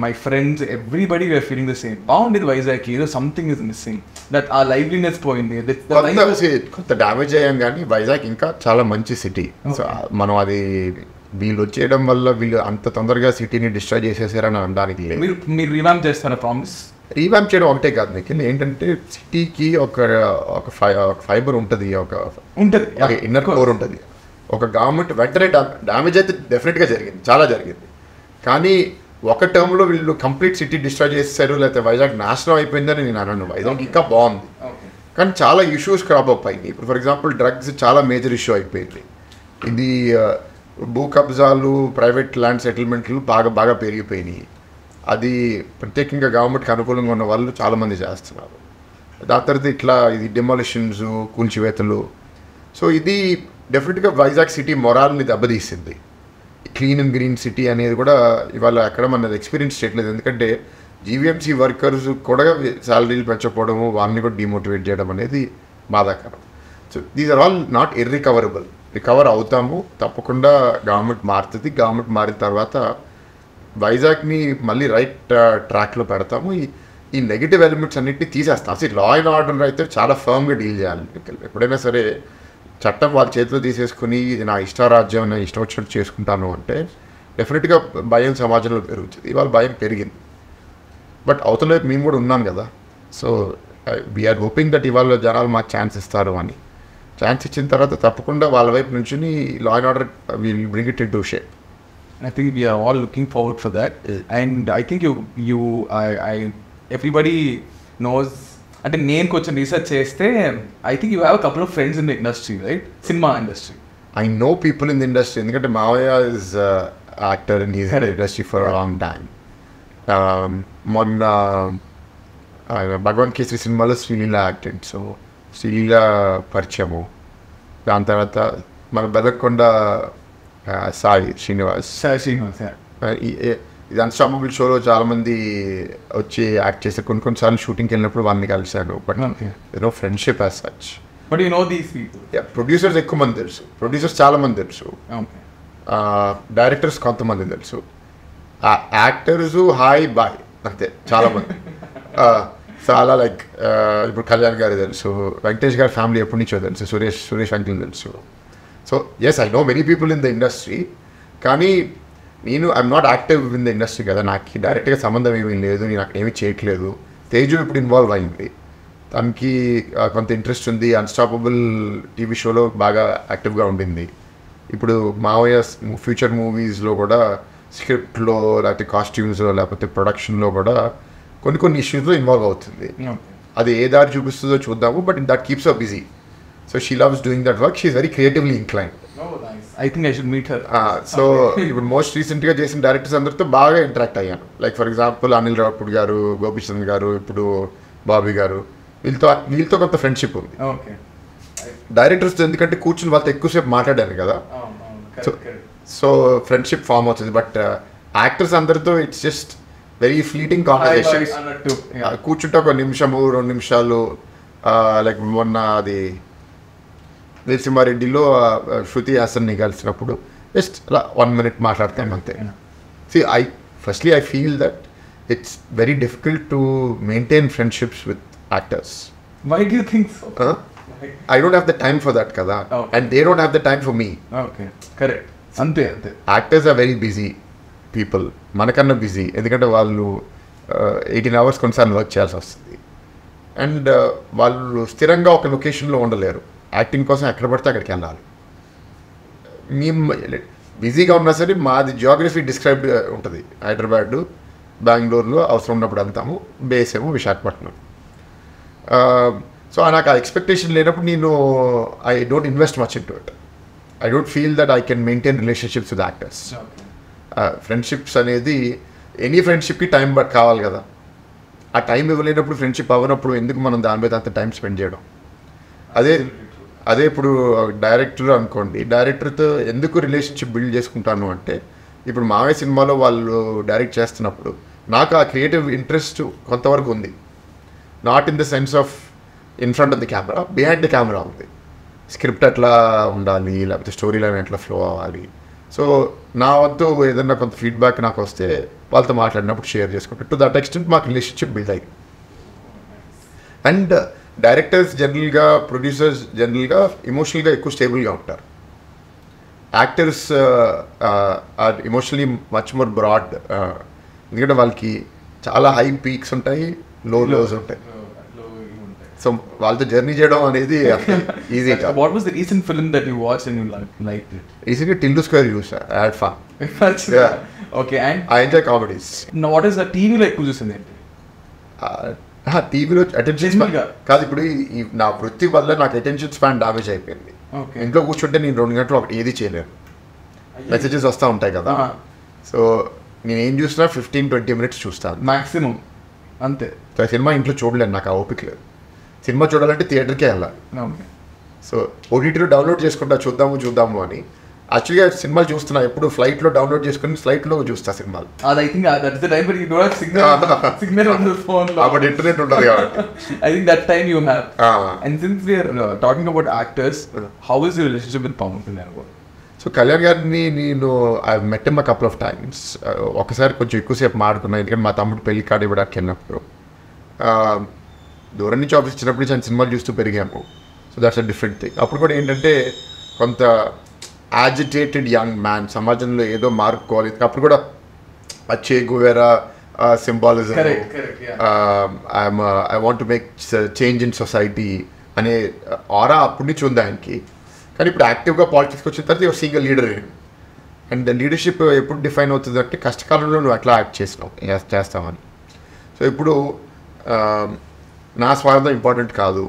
my friends, everybody we're feeling the same. బాగుండేది వైజాగ్, ఏదో సంథింగ్ ఇస్ మిస్సింగ్, దట్ ఆ లైవ్లీనెస్ పోయింది. కొంత డ్యామేజ్ అయ్యాం కానీ వైజాగ్ ఇంకా చాలా మంచి సిటీ. సో మనం అది వీళ్ళు వచ్చేయడం వల్ల వీళ్ళు అంత తొందరగా సిటీని డిస్ట్రాయ్ చేసేసారని అనడానికి లేదు. మీరు రీవాంప్ చేస్తారా? ప్రామిస్ రీవాంప్ చేయడం ఒకటే కాదు మీకు, ఏంటంటే సిటీకి ఒక ఫైబర్ ఉంటుంది, ఒక ఇన్నర్ కోర్ ఉంటుంది. ఒక గవర్నమెంట్ వెంటనే డ్యామేజ్ అయితే డెఫినెట్గా జరిగింది, చాలా జరిగింది. కానీ ఒక టర్మ్లో వీళ్ళు కంప్లీట్ సిటీ డిస్ట్రాయ్ చేసేసారు, లేకపోతే వైజాగ్ నాశనం అయిపోయిందని నేను అనను. వైజాగ్ ఇంకా బాగుంది, కానీ చాలా ఇష్యూస్ క్రాప్ అప్ అయింది. ఇప్పుడు ఫర్ ఎగ్జాంపుల్ డ్రగ్స్ చాలా మేజర్ ఇష్యూ అయిపోయింది. ఇది భూ కబ్జాలు, ప్రైవేట్ ల్యాండ్ సెటిల్మెంట్లు బాగా పెరిగిపోయినాయి. అది ప్రత్యేకంగా గవర్నమెంట్కి అనుకూలంగా ఉన్న వాళ్ళు చాలామంది చేస్తున్నారు. దాని తర్వాత ఇట్లా ఇది డెమాలిషన్స్, కూల్చివేతలు. సో ఇది డెఫినెట్గా వైజాగ్ సిటీ మొరాల్ని దెబ్బతీసింది. క్లీన్ అండ్ గ్రీన్ సిటీ అనేది కూడా ఇవాళ ఎక్కడ మనది ఎక్స్పీరియన్స్ చేయట్లేదు. ఎందుకంటే జీవీఎంసీ వర్కర్స్ కూడా శాలరీలు పెంచకపోవడము, వాళ్ళని కూడా డిమోటివేట్ చేయడం అనేది బాధాకరం. So these are all not irrecoverable. Recover అవుతాము తప్పకుండా, గవర్నమెంట్ మారుతుంది. గవర్నమెంట్ మారిన తర్వాత వైజాగ్ని మళ్ళీ రైట్ ట్రాక్లో పెడతాము. ఈ నెగిటివ్ ఎలిమెంట్స్ అన్నింటినీ తీసేస్తాం. అసలు లా అండ్ ఆర్డర్ అయితే చాలా ఫర్మ్గా డీల్ చేయాలి. ఎప్పుడైనా సరే చట్టం వాళ్ళ చేతిలో తీసేసుకుని నా ఇష్టారాజ్యం, నేను ఇష్టం వచ్చినట్టు చేసుకుంటాను అంటే డెఫినెట్గా భయం సమాజంలో పెరుగుతుంది. ఇవాళ భయం పెరిగింది, బట్ అవతల మేము కూడా ఉన్నాం కదా. సో వీఆర్ హోపింగ్ దట్ ఇవాళ జనాలు మాకు ఛాన్స్ ఇస్తారు అని. ఛాన్స్ ఇచ్చిన తర్వాత తప్పకుండా వాళ్ళ వైపు నుంచి law and order will bring it into shape. I think we are all looking forward for that. And I think everybody knows. అంటే నేను కొంచెం రీసెర్చ్ చేస్తే I think you have couple of friends in the industry, right? Cinema industry. I know people in the industry, ఎందుకంటే మావయ్య is actor and is in industry for long time. మొన్న భగవాన్ కేసరి సినిమాలో Sreeleela acted, so Sreeleela పరిచయము. దాని తర్వాత మన బెదకొండ సాయి శ్రీనివాస్, ఇది అన్స్టాపబుల్ షోలో చాలామంది వచ్చి యాక్ట్ చేశారు. కొన్నిసార్లు షూటింగ్కి వెళ్ళినప్పుడు వాళ్ళని కలిశాను. But no friendship as such. But you know these people. Producers ఎక్కువ మంది తెలుసు, ప్రొడ్యూసర్స్ చాలా మంది తెలుసు, డైరెక్టర్స్ కొంతమంది తెలుసు, యాక్టర్స్ హాయ్ బాయ్ అంతే చాలా మంది. చాలా లైక్ ఇప్పుడు కళ్యాణ్ గారు తెలుసు, వెంకటేష్ గారి ఫ్యామిలీ ఎప్పటి నుంచో తెలుసు, సురేష్ అంకిల్ తెలుసు. So yes I know many people in the industry, కానీ నేను I'm not active in the industry కదా, నాకు డైరెక్ట్గా సంబంధం ఏమీ లేదు, నేను అక్కడ ఏమీ చేయట్లేదు. తేజు ఇప్పుడు ఇన్వాల్వ్ అయింది, తనకి కొంత ఇంట్రెస్ట్ ఉంది, అన్స్టాపబుల్ టీవీ షోలో బాగా యాక్టివ్గా ఉండింది. ఇప్పుడు మావయ్య ఫ్యూచర్ మూవీస్లో కూడా స్క్రిప్ట్లో లేకపోతే కాస్ట్యూమ్స్లో లేకపోతే ప్రొడక్షన్లో కూడా కొన్ని ఇష్యూస్లో ఇన్వాల్వ్ అవుతుంది. అది ఏ దారి చూపిస్తుందో చూద్దాము, but that keeps a busy. So she loves doing that work, she is very creatively inclined. I think I should meet her. So ఇప్పుడు మోస్ట్ రీసెంట్గా చేసిన డైరెక్టర్స్ అందరితో బాగా ఇంటరాక్ట్ అయ్యాను. Like for example Anil Ravipudi గారు, గోపిచంద్ గారు, ఇప్పుడు బాబీ గారు, వీళ్ళతో కొంత ఫ్రెండ్షిప్ ఉంది. డైరెక్టర్స్ ఎందుకంటే కూర్చుని వాళ్ళతో ఎక్కువసేపు మాట్లాడాను కదా, సో ఫ్రెండ్షిప్ ఫామ్ అవుతుంది. బట్ యాక్టర్స్ అందరితో it's just very fleeting conversation. కూర్చుంటే ఒక నిమిషము 2 నిమిషాలు, లైక్ మొన్న అది వీరసింహారెడ్డిలో శృతి హాసన్ని కలిసినప్పుడు జస్ట్ అలా 1 minute మాట్లాడతాం అంతే. Firstly I feel that it's very difficult to maintain friendships with actors. Why do you think so? I don't have the time for that కదా, and they don't have the time for me. Okay, correct. అంతే. Actors are very busy people, మనకన్నా busy, ఎందుకంటే వాళ్ళు 18 hours కొన్నిసార్లు work చేయాల్సి వస్తుంది. And వాళ్ళు స్థిరంగా ఒక లొకేషన్లో ఉండలేరు, యాక్టింగ్ కోసం ఎక్కడ పడితే అక్కడికి వెళ్ళాలి. మేము బిజీగా ఉన్నా సరే మాది జియోగ్రఫీ డిస్క్రైబ్డ్ ఉంటుంది. హైదరాబాద్, బెంగళూరులో అవసరం ఉన్నప్పుడు వెళ్తాము, బేస్ ఏమో విశాఖపట్నం. సో నాకు ఆ ఎక్స్పెక్టేషన్ లేనప్పుడు నేను I don't invest much in to it. I don't feel that I can maintain relationships with actors. Friendships అనేది ఎనీ ఫ్రెండ్షిప్కి టైం కావాలి కదా, ఆ టైం ఇవ్వలేనప్పుడు ఫ్రెండ్షిప్ అవ్వనప్పుడు ఎందుకు మనం దాని మీద అంత టైం స్పెండ్ చేయడం. అదే ఇప్పుడు డైరెక్టర్ అనుకోండి, డైరెక్టర్తో ఎందుకు రిలేషన్షిప్ బిల్డ్ చేసుకుంటాను అంటే, ఇప్పుడు మావయ్య సినిమాలో వాళ్ళు డైరెక్ట్ చేస్తున్నప్పుడు నాకు ఆ క్రియేటివ్ ఇంట్రెస్ట్ కొంతవరకు ఉంది. Not in the sense of in front of the camera, behind the camera ఉంది. స్క్రిప్ట్ ఎట్లా ఉండాలి, లేకపోతే స్టోరీ లైన్ ఎట్లా ఫ్లో అవ్వాలి. సో నా వద్దు ఏదన్నా కొంత ఫీడ్బ్యాక్ నాకు వస్తే వాళ్ళతో మాట్లాడినప్పుడు షేర్ చేసుకుంటే టు దట్ ఎక్స్టెంట్ మాకు రిలేషన్షిప్ బిల్డ్ అయ్యింది. అండ్ డైరెక్టర్స్ జనరల్గా, ప్రొడ్యూసర్స్ జనరల్గా ఎమోషనల్గా ఎక్కువ స్టేబుల్గా ఉంటారు. Actors are emotionally much more broad, ఎందుకంటే వాళ్ళకి చాలా హై పీక్స్ ఉంటాయి, లోస్ ఉంటాయి. సో వాళ్ళతో జర్నీ చేయడం అనేది easy. What was the recent film that you watched and you liked it? రీసెంట్గా టిల్లు స్క్వేర్ చూసా, యాడ్ ఫామ్. Okay, and I enjoy comedies. now what is the టీవీలో ఎక్కువ చూసింది? టీవీలో అటెన్షన్ స్పాన్ కాదు, ఇప్పుడు నా వృత్తి వల్ల నాకు అటెన్షన్ స్పాన్ డామేజ్ అయిపోయింది. ఇంట్లో కూర్చుంటే నేను 2 గంటలు ఒకటి ఏది చేయలేను, మెసేజెస్ వస్తూ ఉంటాయి కదా. సో నేను ఏం చూసినా 15-20 minutes చూస్తాను మాక్సిమం అంతే. సినిమా ఇంట్లో చూడలేను, నాకు ఆ ఓపిక లేదు. సినిమా చూడాలంటే థియేటర్కే వెళ్ళాలి. సో ఓటీటీలో డౌన్లోడ్ చేసుకుంటా చూద్దాము అని. యాక్చువల్గా సినిమాలు చూస్తున్నా, ఎప్పుడు ఫ్లైట్లో డౌన్లోడ్ చేసుకుని ఫ్లైట్లో చూస్తా సినిమాలు. I think that's the time, but you don't have signal on the phone. But internet ఉంటుంది కాబట్టి I think that time you have. And since we are talking about actors, how is your relationship with Pawan Kalyan? So Kalyan గారిని నేను I met him a couple of times. ఒకసారి కొంచెం ఎక్కువసేపు మాడుకున్నాను, ఎందుకంటే మా తమ్ముడు పెళ్లి కార్డు ఇవ్వడానికి వెళ్ళినప్పుడు. దూరం నుంచి ఆఫీస్ వచ్చినప్పుడు నేను సినిమాలు చూస్తూ పెరిగాము. So that's a different thing. అప్పుడు కూడా ఏంటంటే కొంత యాజిటేటెడ్ యంగ్ మ్యాన్, సమాజంలో ఏదో మార్పుకోవాలి. అప్పుడు కూడా అచ్చే Guevara symbolism, I want to make change in society అనే ఆరా అప్పటి నుంచి ఉంది ఆయనకి. కానీ ఇప్పుడు యాక్టివ్గా పాలిటిక్స్కి వచ్చిన తర్వాత ఒక సింగిల్ లీడర్. అండ్ లీడర్షిప్ ఎప్పుడు డిఫైన్ అవుతుంది అంటే కష్టకాలంలో నువ్వు ఎట్లా యాక్ట్ చేస్తావని. సో ఇప్పుడు నా స్వార్థం ఇంపార్టెంట్ కాదు,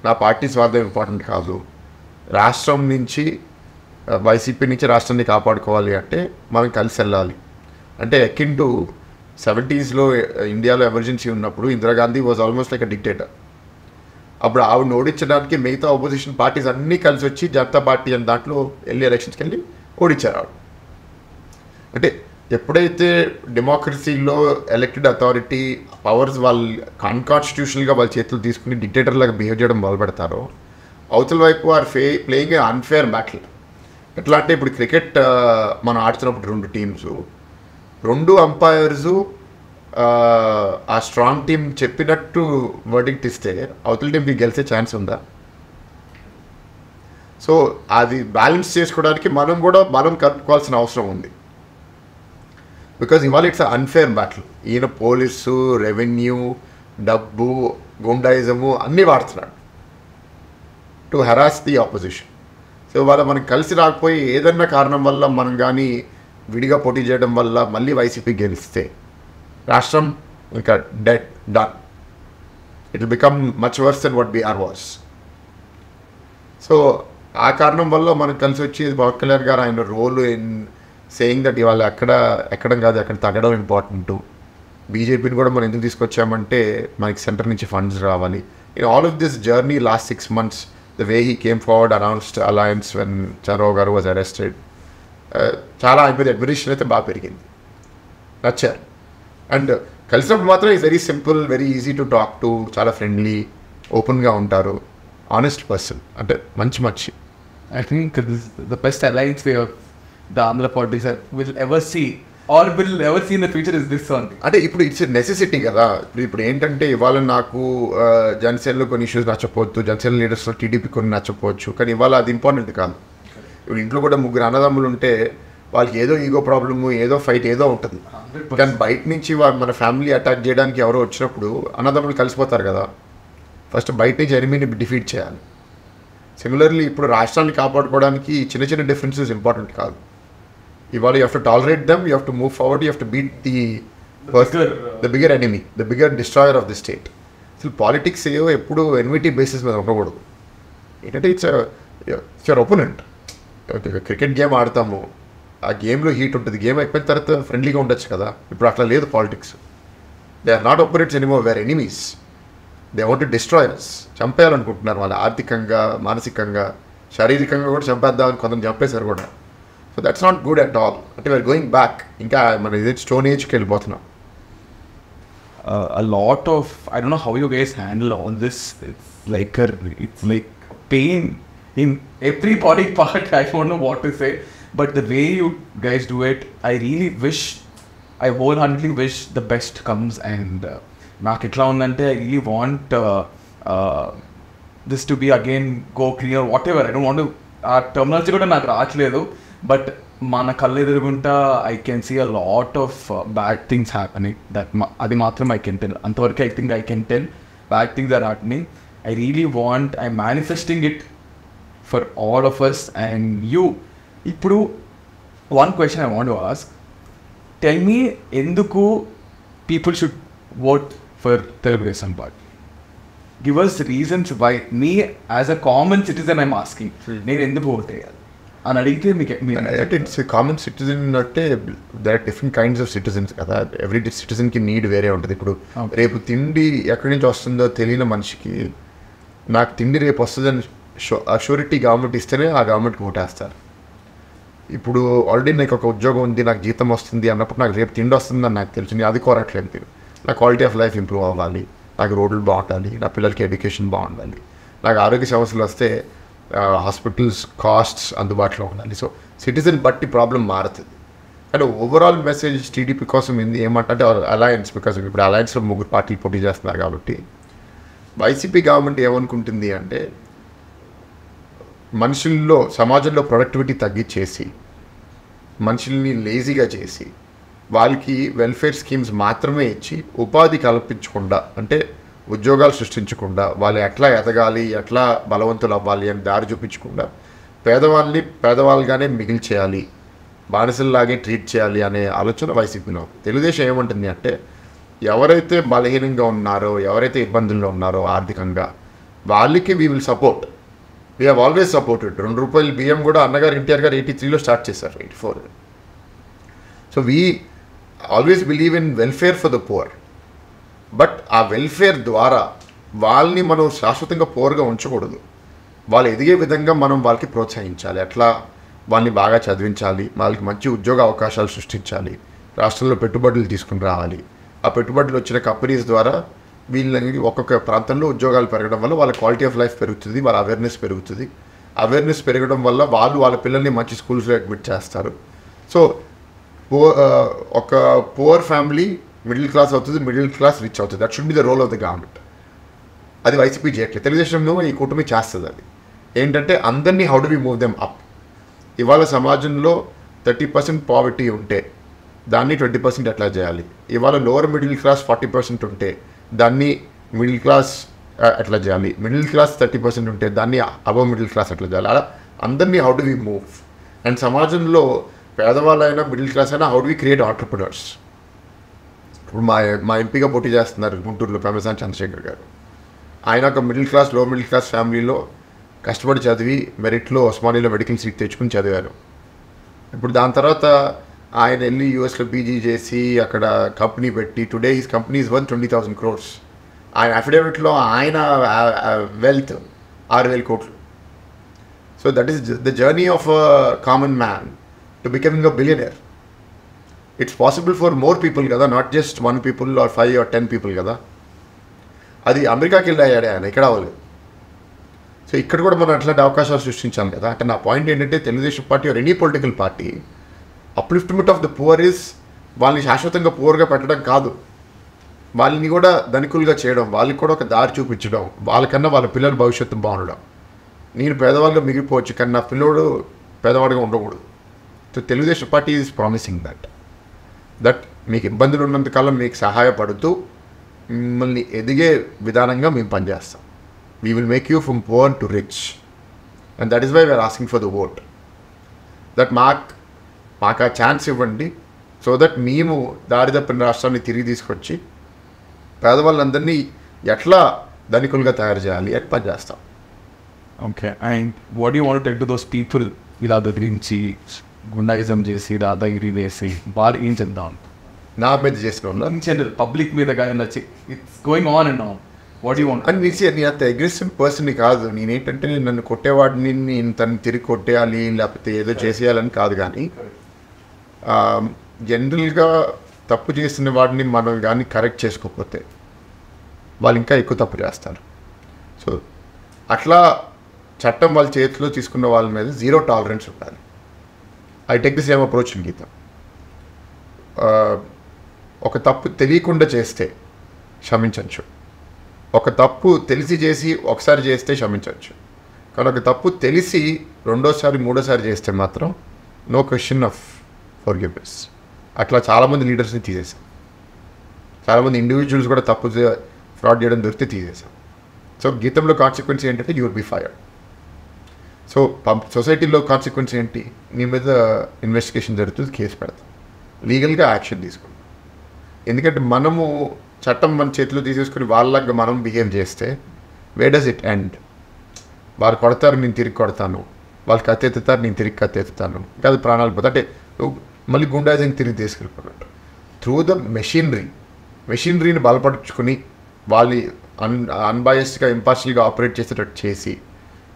నా పార్టీ స్వార్థం ఇంపార్టెంట్ కాదు, రాష్ట్రం నుంచి వైసీపీ నుంచి రాష్ట్రాన్ని కాపాడుకోవాలి అంటే మనం కలిసి వెళ్ళాలి. అంటే అకిన్ టు 70s ఇండియాలో ఎమర్జెన్సీ ఉన్నప్పుడు Indira Gandhi was almost like a dictator. అప్పుడు ఆవిడని ఓడించడానికి మిగతా ఆపోజిషన్ పార్టీస్ అన్నీ కలిసి వచ్చి జనతా పార్టీ అని దాంట్లో వెళ్ళి ఎలక్షన్స్కి వెళ్ళి ఓడించారు ఆవిడ. అంటే ఎప్పుడైతే డెమోక్రసీలో ఎలక్టెడ్ అథారిటీ పవర్స్ వాళ్ళు అన్కాన్స్టిట్యూషనల్గా వాళ్ళ చేతులు తీసుకుని డిక్టేటర్ లాగా బిహేవ్ చేయడం మొదలు పెడతారో అవతల వైపు are playing a unfair battle. ఎట్లా అంటే ఇప్పుడు క్రికెట్ మనం ఆడుతున్నప్పుడు 2 టీమ్స్, 2 అంపైర్సు ఆ స్ట్రాంగ్ టీం చెప్పినట్టు వర్డిక్ట్ ఇస్తే అవతల టీంకి గెలిచే ఛాన్స్ ఉందా? సో అది బ్యాలెన్స్ చేసుకోవడానికి మనం కూడా బలం కలుపుకోవాల్సిన అవసరం ఉంది. బికాజ్ ఇవాళ ఇట్స్ అన్ఫేర్ బ్యాటిల్. ఈయన పోలీసు, రెవెన్యూ, డబ్బు, గుండాయిజము అన్నీ వాడుతున్నాడు to harass the opposition. So ఇవాళ మనం కలిసి రాకపోయి ఏదన్నా కారణం వల్ల మనం కానీ విడిగా పోటీ చేయడం వల్ల మళ్ళీ వైసీపీ గెలిస్తే రాష్ట్రం ఇంకా dead done. It will become much worse then what బీఆర్ వాస్. సో ఆ కారణం వల్ల మనం కలిసి వచ్చి పవన్ కళ్యాణ్ గారు ఆయన రోల్ ఇన్ సేయింగ్ దట్ ఇవాళ ఎక్కడం కాదు అక్కడ తగ్గడం ఇంపార్టెంట్. బీజేపీని కూడా మనం ఎందుకు తీసుకొచ్చామంటే మనకి సెంటర్ నుంచి ఫండ్స్ రావాలి. In all of this journey last 6 months the way he came forward announced alliance when Chandrababu గారు వాజ్ అరెస్టెడ్, చాలా ఆయన మీద అడ్మిరేషన్ అయితే బాగా పెరిగింది, నచ్చారు. అండ్ కలిసినప్పుడు మాత్రం is very simple, very easy to talk to, చాలా ఫ్రెండ్లీ, ఓపెన్గా ఉంటారు, ఆనెస్ట్ పర్సన్, అంటే మంచి. I think this is the best alliance way of the Andhra politics will ever see or will ever see in the future is this one. అంటే ఇప్పుడు it's necessity కదా. ఇప్పుడు ఏంటంటే ఇవాళ నాకు జనసేనలో కొన్ని ఇష్యూస్ నచ్చకపోవచ్చు, జనసేన లీడర్స్లో టీడీపీ కొన్ని నచ్చకపోవచ్చు, కానీ ఇవాళ అది ఇంపార్టెంట్ కాదు. ఇప్పుడు ఇంట్లో కూడా 3 అన్నదమ్ములు ఉంటే వాళ్ళకి ఏదో ఈగో ప్రాబ్లము, ఏదో ఫైట్ ఏదో ఉంటుంది. కానీ బయట నుంచి మన ఫ్యామిలీ అటాక్ చేయడానికి ఎవరో వచ్చినప్పుడు అన్నదమ్ములు కలిసిపోతారు కదా. ఫస్ట్ బయట నుంచి ఎనిమీని డిఫీట్ చేయాలి. సిమిలర్లీ ఇప్పుడు రాష్ట్రాన్ని కాపాడుకోవడానికి చిన్న డిఫరెన్సెస్ ఇంపార్టెంట్ కాదు. ఇవాళ you have to tolerate them, you have to move forward, you have to beat the bigger enemy, the bigger destroyer of the state. అసలు పాలిటిక్స్ ఎప్పుడు ఎన్విటీ బేసిస్ మీద ఉండకూడదు. ఏంటంటే it's your opponent. Cricket game ఆడతాము, ఆ గేమ్లో హీట్ ఉంటుంది, game అయిపోయిన తర్వాత ఫ్రెండ్లీగా ఉండొచ్చు కదా. ఇప్పుడు అట్లా లేదు politics. They are not opponents anymore, were enemies. They want to destroy us, చంపేయాలనుకుంటున్నారు వాళ్ళు, ఆర్థికంగా, మానసికంగా, శారీరకంగా కూడా చంపేద్దామని కొంతమంది చంపేశారు కూడా. So that's not good at all. అంటే వీఆర్ గోయింగ్ బ్యాక్, ఇంకా మన ఇది స్టోన్ ఏజ్కి వెళ్ళిపోతున్నాం. A lot of, I don't know how you guys handle all this. It's like pain in every body part. I don't know what to say, but the way you guys do it, I wholeheartedly wish the best comes. And నాకు ఎట్లా ఉందంటే I really want this to be again go clear, whatever. I don't want to, ఆ terminology కూడా నాకు రావట్లేదు, but మన కళ్ళు ఎదురుగుంటా I can see a lot of bad things happening. అది మాత్రం ఐ కెన్ టెల్, అంతవరకు I think I can tell bad things are happening. I really want, I manifesting it for all of us and you. ఇప్పుడు one question I want to ask, tell me ఎందుకు people should vote for Telugu Party? Give us reasons why. Me as a common citizen I'm asking, నేను ఎందుకు vote వేయాలి అని అడిగితే మీకు it's common citizen అంటే there are different kinds of citizens కదా. Every సిటిజన్కి నీడ్ వేరే ఉంటుంది. ఇప్పుడు రేపు తిండి ఎక్కడి నుంచి వస్తుందో తెలియని మనిషికి నాకు తిండి రేపు వస్తుందని అష్యూరిటీ గవర్నమెంట్ ఇస్తేనే ఆ గవర్నమెంట్కి ఓటేస్తారు. ఇప్పుడు ఆల్రెడీ నాకు ఒక ఉద్యోగం ఉంది, నాకు జీతం వస్తుంది అన్నప్పుడు నాకు రేపు తిండి వస్తుందని నాకు తెలుసు, అది కోరట్లేదు. నా క్వాలిటీ ఆఫ్ లైఫ్ ఇంప్రూవ్ అవ్వాలి, నాకు రోడ్లు బాగుండాలి, నా పిల్లలకి ఎడ్యుకేషన్ బాగుండాలి, నాకు ఆరోగ్య సమస్యలు వస్తే హాస్పిటల్స్ కాస్ట్స్ అందుబాటులో ఉండాలి. సో సిటిజన్ బట్టి ప్రాబ్లం మారుతుంది. కానీ ఓవరాల్ మెసేజ్ టీడీపీ కోసం ఏమంటే అలయన్స్, బికాస్ ఇప్పుడు అలయన్స్లో 3 పార్టీలు పోటీ చేస్తున్నారు కాబట్టి వైసీపీ గవర్నమెంట్ ఏమనుకుంటుంది అంటే మనుషుల్లో, సమాజంలో ప్రొడక్టివిటీ తగ్గించేసి మనుషుల్ని లేజీగా చేసి వాళ్ళకి వెల్ఫేర్ స్కీమ్స్ మాత్రమే ఇచ్చి ఉపాధి కల్పించకుండా, అంటే ఉద్యోగాలు సృష్టించకుండా, వాళ్ళు ఎట్లా ఎదగాలి, ఎట్లా బలవంతులు అవ్వాలి అని దారి చూపించకుండా పేదవాళ్ళని పేదవాళ్ళుగానే మిగిల్చేయాలి, బానిసల్లాగే ట్రీట్ చేయాలి అనే ఆలోచన వైసీపీలో. తెలుగుదేశం ఏమంటుంది అంటే ఎవరైతే బలహీనంగా ఉన్నారో, ఎవరైతే ఇబ్బందుల్లో ఉన్నారో ఆర్థికంగా, వాళ్ళకి we will support. We have always supported. 2 రూపాయలు బియ్యం కూడా అన్నగారు ఎన్టీఆర్ గారు 83లో స్టార్ట్ చేశారు, 84. So we always believe in welfare for the poor. But ఆ వెల్ఫేర్ ద్వారా వాళ్ళని మనం శాశ్వతంగా పువర్గా ఉంచకూడదు. వాళ్ళు ఎదిగే విధంగా మనం వాళ్ళకి ప్రోత్సహించాలి. అట్లా వాళ్ళని బాగా చదివించాలి, వాళ్ళకి మంచి ఉద్యోగ అవకాశాలు సృష్టించాలి, రాష్ట్రంలో పెట్టుబడులు తీసుకుని రావాలి. ఆ పెట్టుబడులు వచ్చిన కంపెనీస్ ద్వారా వీళ్ళని ఒక్కొక్క ప్రాంతంలో ఉద్యోగాలు పెరగడం వల్ల వాళ్ళ క్వాలిటీ ఆఫ్ లైఫ్ పెరుగుతుంది, వాళ్ళ అవేర్నెస్ పెరుగుతుంది. అవేర్నెస్ పెరగడం వల్ల వాళ్ళ పిల్లల్ని మంచి స్కూల్స్లో అడ్మిట్ చేస్తారు. సో ఒక పువర్ ఫ్యామిలీ మిడిల్ క్లాస్ అవుతుంది, మిడిల్ క్లాస్ రిచ్ అవుతుంది. That should be the role of the government. అది వైసీపీ చేయట్లేదు, తెలుగుదేశంలో ఈ కూటమి చేస్తుంది. అది ఏంటంటే అందరినీ how do we move them up. ఇవాళ సమాజంలో 30% పావర్టీ ఉంటే దాన్ని 20% ఎట్లా చేయాలి? ఇవాళ లోవర్ మిడిల్ క్లాస్ 40% ఉంటే దాన్ని మిడిల్ క్లాస్ ఎట్లా చేయాలి? మిడిల్ క్లాస్ 30% ఉంటే దాన్ని అబవ్ మిడిల్ క్లాస్ ఎట్లా చేయాలి? అలా అందరినీ how do we move. And సమాజంలో పేదవాళ్ళైనా మిడిల్ క్లాస్ అయినా how do we create entrepreneurs. ఇప్పుడు మా ఎంపీగా పోటీ చేస్తున్నారు గుంటూరులో ప్రమేశాన్ చంద్రశేఖర్ గారు. ఆయన ఒక మిడిల్ క్లాస్ లో మిడిల్ క్లాస్ ఫ్యామిలీలో కష్టపడి చదివి మెరిట్లో ఉస్మానియాలో మెడికల్ సీట్ తెచ్చుకుని చదివారు. ఇప్పుడు దాని తర్వాత ఆయన వెళ్ళి యూఎస్లో పీజీ చేసి అక్కడ కంపెనీ పెట్టి today his company is worth 20,000 crores. ఆయన అఫిడవిట్లో ఆయన వెల్త్ 6,000 కోట్లు. So that is the journey of a common man to becoming a billionaire. It's possible for more people కదా, not just 1 people or 5 or 10 people కదా. అది అమెరికాకి వెళ్ళి అయ్యాడే ఆయన, ఇక్కడ అవ్వలేదు. సో ఇక్కడ కూడా మనం అట్లాంటి అవకాశాలు సృష్టించాం కదా. అంటే నా పాయింట్ ఏంటంటే Telugu Desam party or any political party upliftment of the poor is వాళ్ళని శాశ్వతంగా పువర్గా పెట్టడం కాదు, వాళ్ళని కూడా ధనికులుగా చేయడం, వాళ్ళకి కూడా ఒక దారి చూపించడం, వాళ్ళకన్నా వాళ్ళ పిల్లల భవిష్యత్తు బాగుండడం. నేను పేదవాళ్ళగా మిగిలిపోవచ్చు కానీ నా పిల్లోడు పేదవాడిగా ఉండకూడదు. So Telugu Desam party is promising that మీకు ఇబ్బందులు ఉన్నంతకాలం మీకు సహాయపడుతూ మిమ్మల్ని ఎదిగే విధానంగా మేము పనిచేస్తాం. We will make you from poor to rich and that is why we're asking for the vote. That మాకు ఆ ఛాన్స్ ఇవ్వండి సో దట్ మేము దారి తప్పిన రాష్ట్రాన్ని తిరిగి తీసుకొచ్చి పేదవాళ్ళందరినీ ఎట్లా ధనికులుగా తయారు చేయాలి అని పనిచేస్తాం. Okay, and what you want to tell to those people ఇలా గురించి గుండాయిజం చేసి దాదాగిరి వేసి వాళ్ళు ఏం చేద్దాం? నా మీద చేసిన పబ్లిక్ మీద it's going on and on. What you want? అని నేను అంత అగ్రెసివ్ పర్సన్ని కాదు. నేనేంటంటే నన్ను కొట్టేవాడిని నేను తను తిరిగి కొట్టేయాలి లేకపోతే ఏదో చేసేయాలని కాదు. కానీ జనరల్గా తప్పు చేసిన వాడిని మనం కానీ కరెక్ట్ చేసుకోకపోతే వాళ్ళు ఇంకా ఎక్కువ తప్పు చేస్తారు. సో అట్లా చట్టం వాళ్ళ చేతిలో తీసుకున్న వాళ్ళ మీద 0 tolerance ఉండాలి. I take the same approach in గీత. ఒక తప్పు తెలియకుండా చేస్తే క్షమించవచ్చు, ఒక తప్పు తెలిసి చేసి ఒకసారి చేస్తే క్షమించవచ్చు. కానీ ఒక తప్పు తెలిసి రెండోసారి మూడోసారి చేస్తే మాత్రం నో క్వశ్చన్ ఆఫ్ ఫర్గివ్నెస్. అట్లా చాలామంది లీడర్స్ని తీసేసాం, చాలామంది ఇండివిజువల్స్ కూడా తప్పు ఫ్రాడ్ చేయడం దొరికితే తీసేసాం. సో గీతంలో కాన్సిక్వెన్స్ ఏంటంటే you will be fired. So సొసైటీలో కాన్సిక్వెన్స్ ఏంటి? నీ మీద ఇన్వెస్టిగేషన్ జరుగుతుంది, కేసు పెడతాం, లీగల్గా యాక్షన్ తీసుకుంటాం. ఎందుకంటే మనము చట్టం మన చేతిలో తీసేసుకుని వాళ్ళగా మనం బిహేవ్ చేస్తే వే డస్ ఇట్ ఎండ్? వాళ్ళు కొడతారు, నేను తిరిగి కొడతాను, వాళ్ళు కత్తెత్తుతారు, నేను తిరిగి కత్తెత్తుతాను, అది ప్రాణాలు పోతాయి. అంటే మళ్ళీ గుండాయిజం తిరిగి తీసుకెళ్ళిపోయినట్టు. త్రూ ద మెషినరీని బలపరుచుకుని వాళ్ళు అన్బయాస్డ్గా ఇంపార్షియల్గా ఆపరేట్ చేసేటట్టు చేసి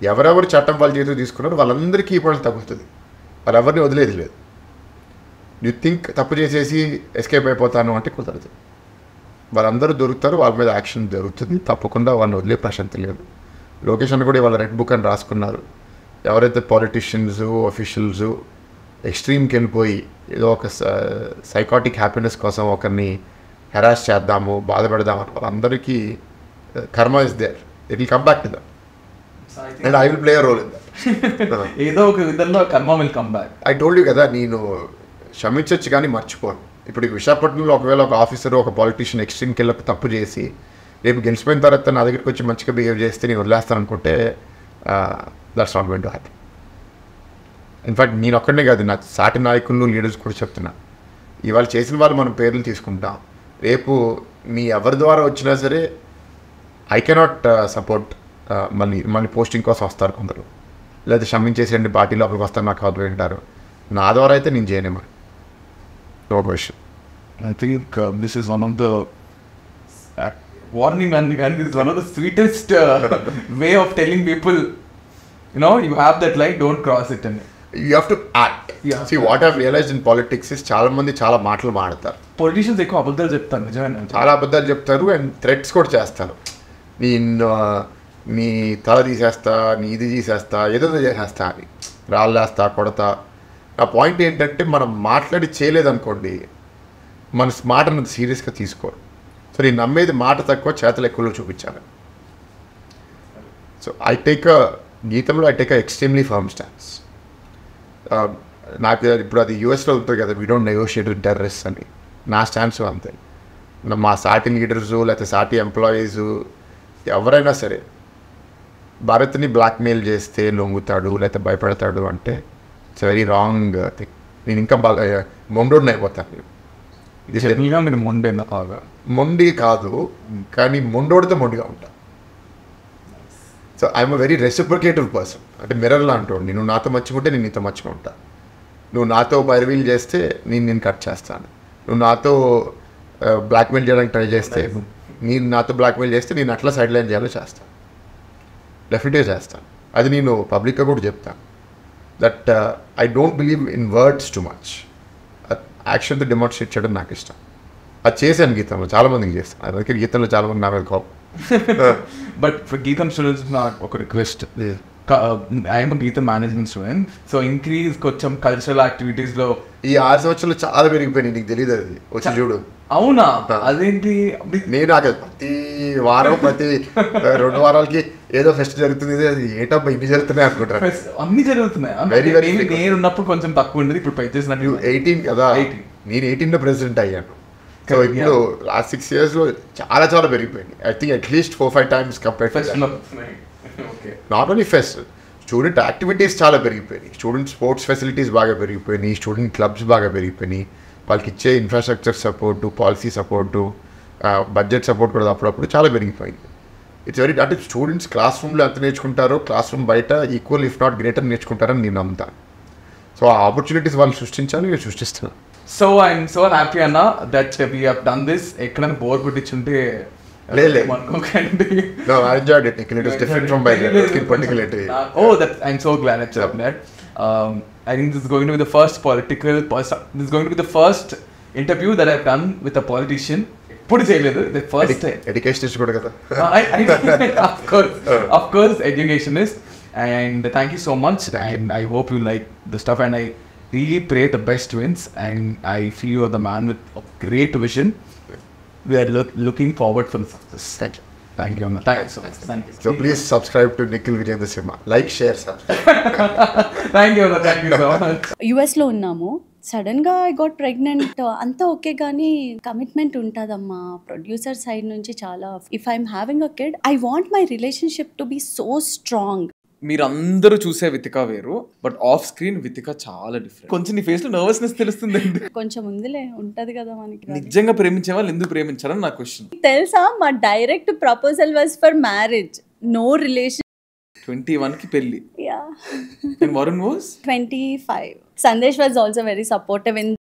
ఎవరెవరు చట్టం వాళ్ళ చేతిలో తీసుకున్నారో వాళ్ళందరికీ ఈ పనులు తగులుతుంది. వాళ్ళెవరిని వదిలేదు లేదు. యూ థింక్ తప్పు చేసేసి ఎస్కేప్ అయిపోతాను అంటే కుదరదు. వాళ్ళందరూ దొరుకుతారు, వాళ్ళ మీద యాక్షన్ జరుగుతుంది, తప్పకుండా వాళ్ళని వదిలే ప్రశాంతి లేదు. లోకేష్ అన్న కూడా ఇవాళ రెడ్ బుక్ అని రాసుకున్నారు. ఎవరైతే పాలిటీషియన్స్ అఫీషియల్స్ ఎక్స్ట్రీమ్కి వెళ్ళిపోయి ఏదో ఒక సైకాటిక్ హ్యాపీనెస్ కోసం ఒకరిని హెరాస్ చేద్దాము, బాధ పెడదాము, వాళ్ళందరికీ karma is there, it will come back to that and I will play a role in that. ఏదో ఒక విధంలో karma will come back. I told you కదా, నేను క్షమించవచ్చు కానీ మర్చిపోను. ఇప్పుడు విశాఖపట్నంలో ఒకవేళ ఒక ఆఫీసర్ ఒక పాలిటీషియన్ ఎక్స్ట్రీమ్కి వెళ్ళి ఒక తప్పు చేసి రేపు గెలిచిపోయిన తర్వాత నా దగ్గరికి వచ్చి మంచిగా బిహేవ్ చేస్తే నేను వదిలేస్తాను అనుకుంటే that's not going to happy. In fact నేను ఒక్కడనే కాదు, నా సాటి నాయకులు లీడర్స్ కూడా చెప్తున్నా, ఇవాళ చేసిన వాళ్ళు మనం పేర్లు తీసుకుంటాం, రేపు మీ ఎవరి ద్వారా వచ్చినా సరే ఐ కెనాట్ సపోర్ట్ మళ్ళీ పోస్టింగ్ కోసం వస్తారు కొందరు, లేదా క్షమించేసేయండి పార్టీ లోపలికి వస్తారు నాకు కాదు వింటారు. నా ద్వారా అయితే నేను చేయనేమో, no question. I think this is one of the warning and this is one of the sweetest way of telling people, you have that line, don't cross it. And you have to act. See, what I've realized in politics is చాలా మంది చాలా మాటలు మాడతారు, politicians ఎక్కువ అబద్ధాలు చెప్తారు, నిజమే. చాలా అబద్ధాలు చెప్తారు అండ్ థ్రెట్స్ కూడా చేస్తారు. నీ తల తీసేస్తా, నీ ఇది తీసేస్తా, ఏదో చేసేస్తా అని రాళ్ళేస్తా, కొడతా. ఆ పాయింట్ ఏంటంటే మనం మాట్లాడి చేయలేదనుకోండి మన మాటను సీరియస్గా తీసుకోరు. సో నేను నమ్మేది మాట తక్కువ చేతలు ఎక్కువలో చూపించాలి. సో గీతంలో I take extremely firm stance. నాకు ఇప్పుడు అది యూఎస్లో ఉంటుంది కదా, we don't negotiate with terrorist అని. నా స్టాన్స్ అంతే. మా సాటి లీడర్సు లేకపోతే సాటి ఎంప్లాయీస్ ఎవరైనా సరే భారత్ని బ్లాక్మెయిల్ చేస్తే లొంగుతాడు లేకపోతే భయపడతాడు అంటే ఇట్స్ వెరీ రాంగ్ థింగ్. నేను ఇంకా బాగా మొండోడిని అయిపోతాను. ఇది జనరల్గా మీరు మొండేనా? బాగా మొండి కాదు, కానీ మొండోడితో మొండిగా ఉంటా. So I'm a very reciprocative person. అంటే మిర్రర్లా అంటాడు, నువ్వు నాతో మంచిగా ఉంటే నేను నీతో మంచిగా ఉంటా. నువ్వు నాతో బైర్వీల్ చేస్తే నేను కట్ చేస్తాను. నువ్వు నాతో బ్లాక్మెయిల్ చేయడానికి ట్రై చేస్తే, నేను నాతో బ్లాక్మెయిల్ చేస్తే నేను అట్లా సైడ్ లైన్ చేయాలో చేస్తాను, డెఫినెట్గా చేస్తాను. అది నేను పబ్లిక్గా కూడా చెప్తాను. That I don't believe in words too much. యాక్షన్తో డెమాన్స్ట్రేట్ చేయడం నాకు ఇష్టం. అది చేశాను గీతంలో, చాలామందికి చేస్తాను. అందుకే గీతంలో చాలామంది నా మీద కోపం. బట్ ఫర్ గీతం స్టూడెంట్స్ నాకు ఒక రిక్వెస్ట్. ఐఎమ్ గీతం మేనేజ్మెంట్ స్టూడెంట్. సో ఇంక్రీజ్ కొంచెం కల్చరల్ యాక్టివిటీస్లో ఈ 6 సంవత్సరాలు చాలా పెరిగిపోయినాయి. నీకు తెలియదు, అది వచ్చి చూడు. అవునా? అదేంటి? నేను ప్రతి వారం ప్రతి 2 వారాలకి ఏదో ఫెస్ట్ జరుగుతుంది. అది ఏటబ్బా ఇన్ని జరుగుతున్నాయి అనుకుంటారు. అన్ని జరుగుతున్నాయి. నేను ఉన్నప్పుడు కొంచెం తక్కువ ఉండేది, ఇప్పుడు పై చేసిన 18 కదా. నేను 18లో ప్రెసిడెంట్ అయ్యాను. సో ఇప్పుడు లాస్ట్ 6 yearsలో చాలా చాలా పెరిగిపోయింది. I think at least 4-5 times compare. Not only pest, student activities చాలా పెరిగిపోయినాయి. స్టూడెంట్ స్పోర్ట్స్ ఫెసిలిటీస్ బాగా పెరిగిపోయినాయి. స్టూడెంట్ క్లబ్స్ బాగా పెరిగిపోయినాయి. వాళ్ళకి ఇచ్చే infrastructure support, policy support, budget support కూడా అప్పుడప్పుడు చాలా పెరిగిపోయింది. ఇట్స్ వెరీ అంటే స్టూడెంట్స్ క్లాస్ రూమ్లో ఎంత నేర్చుకుంటారో క్లాస్ రూమ్ బయట ఈక్వల్ ఇఫ్ నాట్ గ్రేటర్ నేర్చుకుంటారని నేను నమ్ముతాను. సో ఆ ఆపర్చునిటీస్ వాళ్ళు సృష్టించాలి, మీరు సృష్టిస్తున్నారు. సో ఐఎమ్ సో హ్యాపీ అన్న that we have done this. ఎక్కడైనా బోర్ కొట్టించుంటే అనుకోకండి. No, I enjoyed it. It was different from my particularly. Oh, that I'm so glad I said that. I think this is going to be the first this is going to be the first interview that I've done with a politician. Put it the first education is good kada. Of course education is. And thank you so much, and I hope you like the stuff, and I really pray the best wins, and I feel you're the man with a great vision. We are looking forward for the success. Thank you. Thank you so much. Thank you. So please subscribe to Nikhil Vijayendra Singha. Like, share, subscribe. Thank you so much. US లో ఉన్నాము, సడన్గా I got pregnant. అంతా okay, కానీ commitment ఉంటుందమ్మా producer side నుంచి చాలా. If I'm having a kid, I want my relationship to be so strong. మీరందరూ చూసే వితిక వేరు, బట్ ఆఫ్ స్క్రీన్ వితిక చాలా డిఫరెంట్. కొంచెం నీ ఫేస్ లో నర్వస్నెస్ తెలుస్తుంది. కొంచెం ఉందిలే, ఉంటది కదా మనకి. నిజంగా ప్రేమించే వాళ్ళు ఎందుకు ప్రేమించారని నా క్వశ్చన్. తెలుసా, మా direct proposal was for marriage, no relation. 21 కి పెళ్లి. Yeah. And Varun was 25. Sandesh was also very supportive in